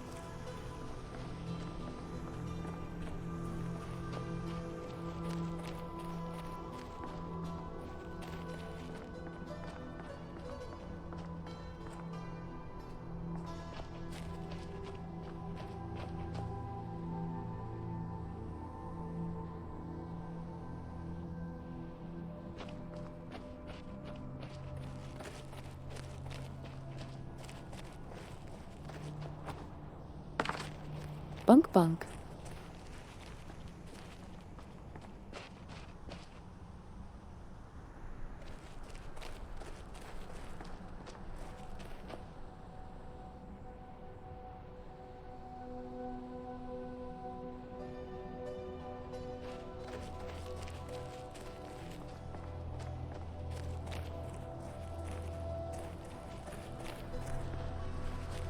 Bunk, bunk.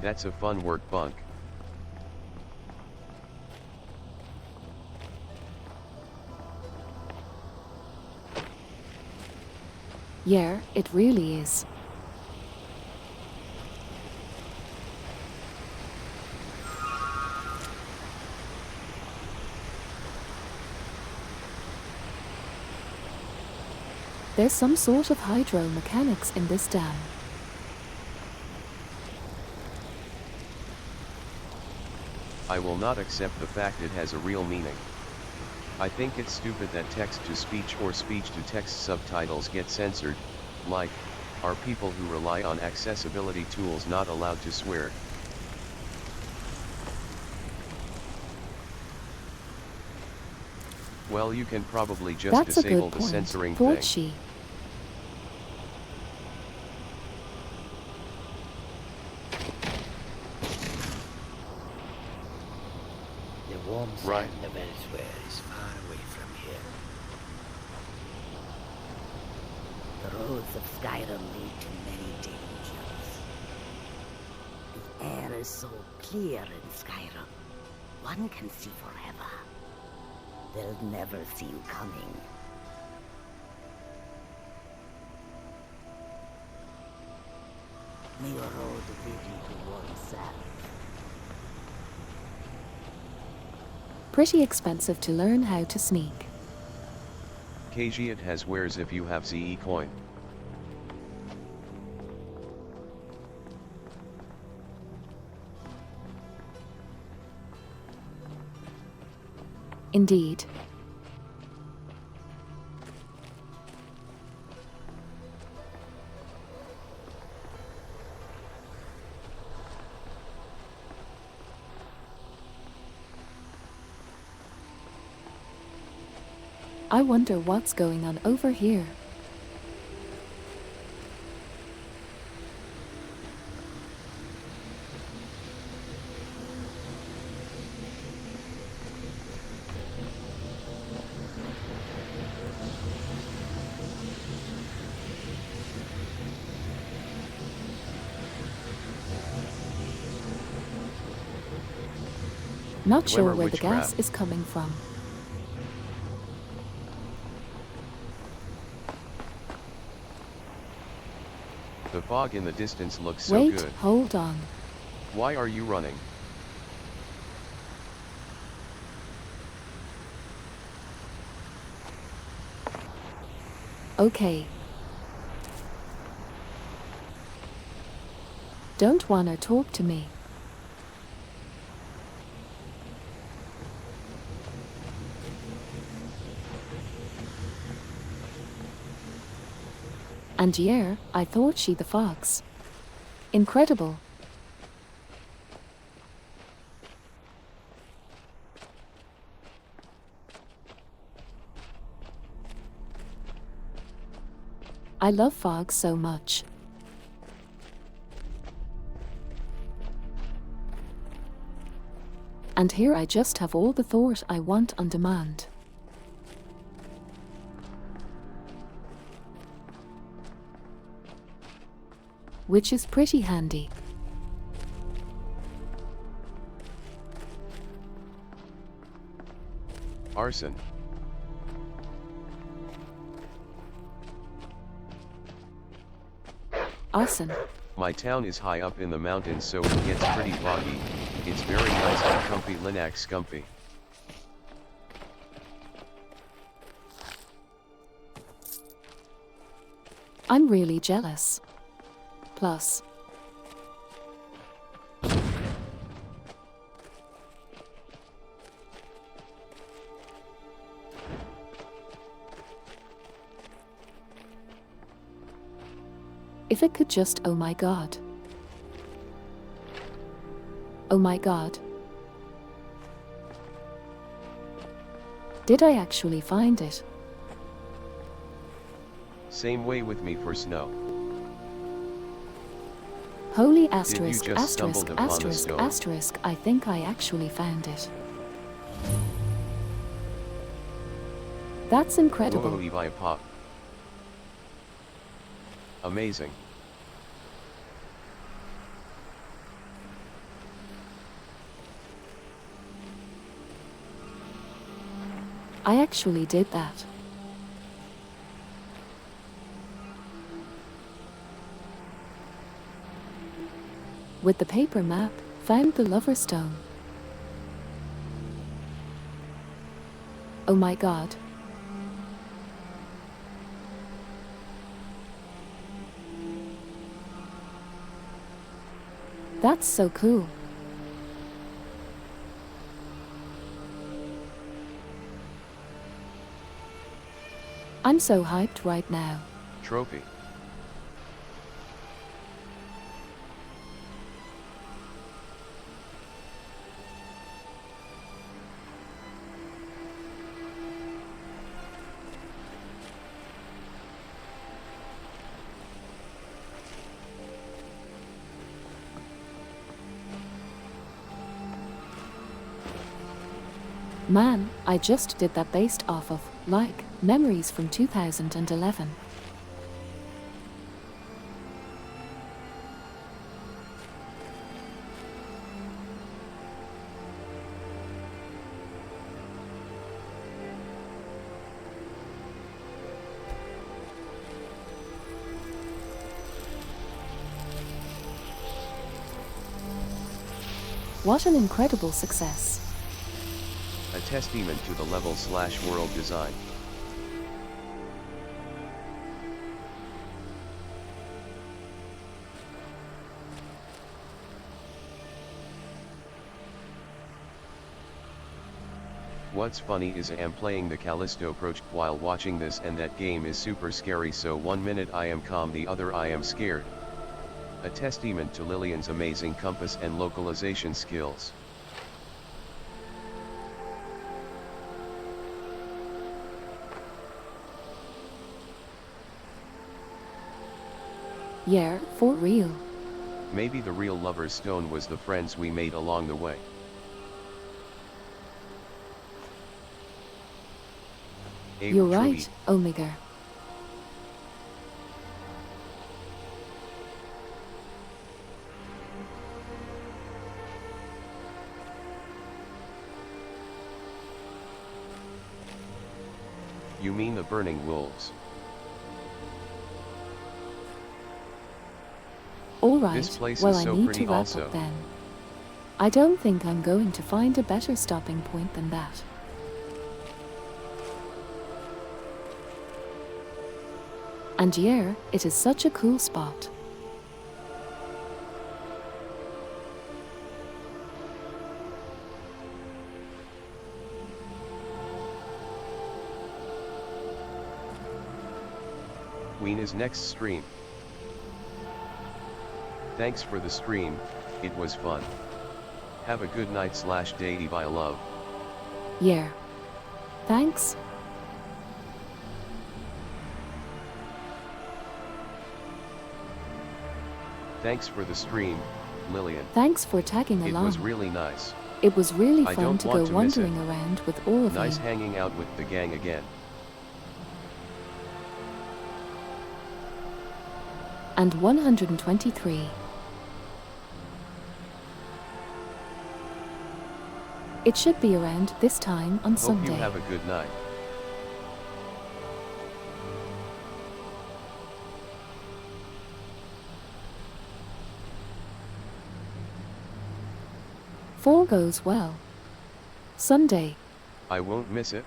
That's a fun work, bunk. Yeah, it really is. There's some sort of hydro-mechanics in this dam. I will not accept the fact it has a real meaning. I think it's stupid that text-to-speech or speech-to-text subtitles get censored, like, are people who rely on accessibility tools not allowed to swear? Well, you can probably just That's a disable good the censoring point, thought thing. she. The warm Right. sand of elsewhere is far away from here. The roads of Skyrim lead to many dangers. The air is so clear in Skyrim, one can see forever. They'll never see you coming. May your road lead you to warm sand. Pretty expensive to learn how to sneak. KG it has wares if you have ZE coin. Indeed. I wonder what's going on over here. Not sure Glimmer where the witchcraft. gas is coming from. The fog in the distance looks so Wait, good. hold on. Why are you running? Okay. Don't wanna talk to me. And yeah, I thought she the fox. Incredible. I love fogs so much. And here I just have all the thought I want on demand. Which is pretty handy. Arson. Awesome. My town is high up in the mountains, so it gets pretty foggy. It's very nice and comfy. Linux comfy. I'm really jealous. Plus, if it could just, oh my god. Oh my god. Did I actually find it? Same way with me for snow. Holy Did you asterisk, just asterisk, stumbled upon the asterisk, stone? asterisk, I think I actually found it. That's incredible. Whoa, Levi Pop. Amazing. I actually did that. With the paper map, found the Lover Stone. Oh my god. That's so cool. I'm so hyped right now. Trophy. Man, I just did that based off of, like, memories from 2011. What an incredible success. A testament to the level/world design. What's funny is I am playing the Callisto project while watching this, and that game is super scary, so one minute I am calm, the other I am scared. A testament to Lillian's amazing compass and localization skills. Yeah, for real. Maybe the real Lover's Stone was the friends we made along the way. You're right, Omega. You mean the Burning Wolves? Alright, This place well is I so need pretty to wrap also. up then. I don't think I'm going to find a better stopping point than that. And yeah, it is such a cool spot. Queen is next stream. Thanks for the stream, it was fun. Have a good night/day by love. Yeah. Thanks. Thanks for the stream, Lillian. Thanks for tagging along. It was really nice. It was really I fun don't to want go to miss it. wandering around with all of Nice you. hanging out with the gang again. And 123. It should be around this time on Hope Sunday. you have a good night. If all goes well. Sunday. I won't miss it.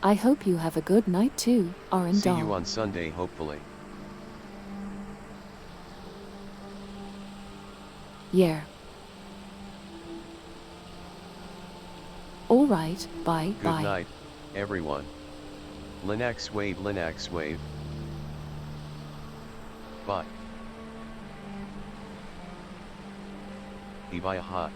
I hope you have a good night too, See you Arendal. on Sunday hopefully. Yeah. Alright, bye, Good bye. night, everyone. Linux wave, Linux wave. Bye. Ibaya hot.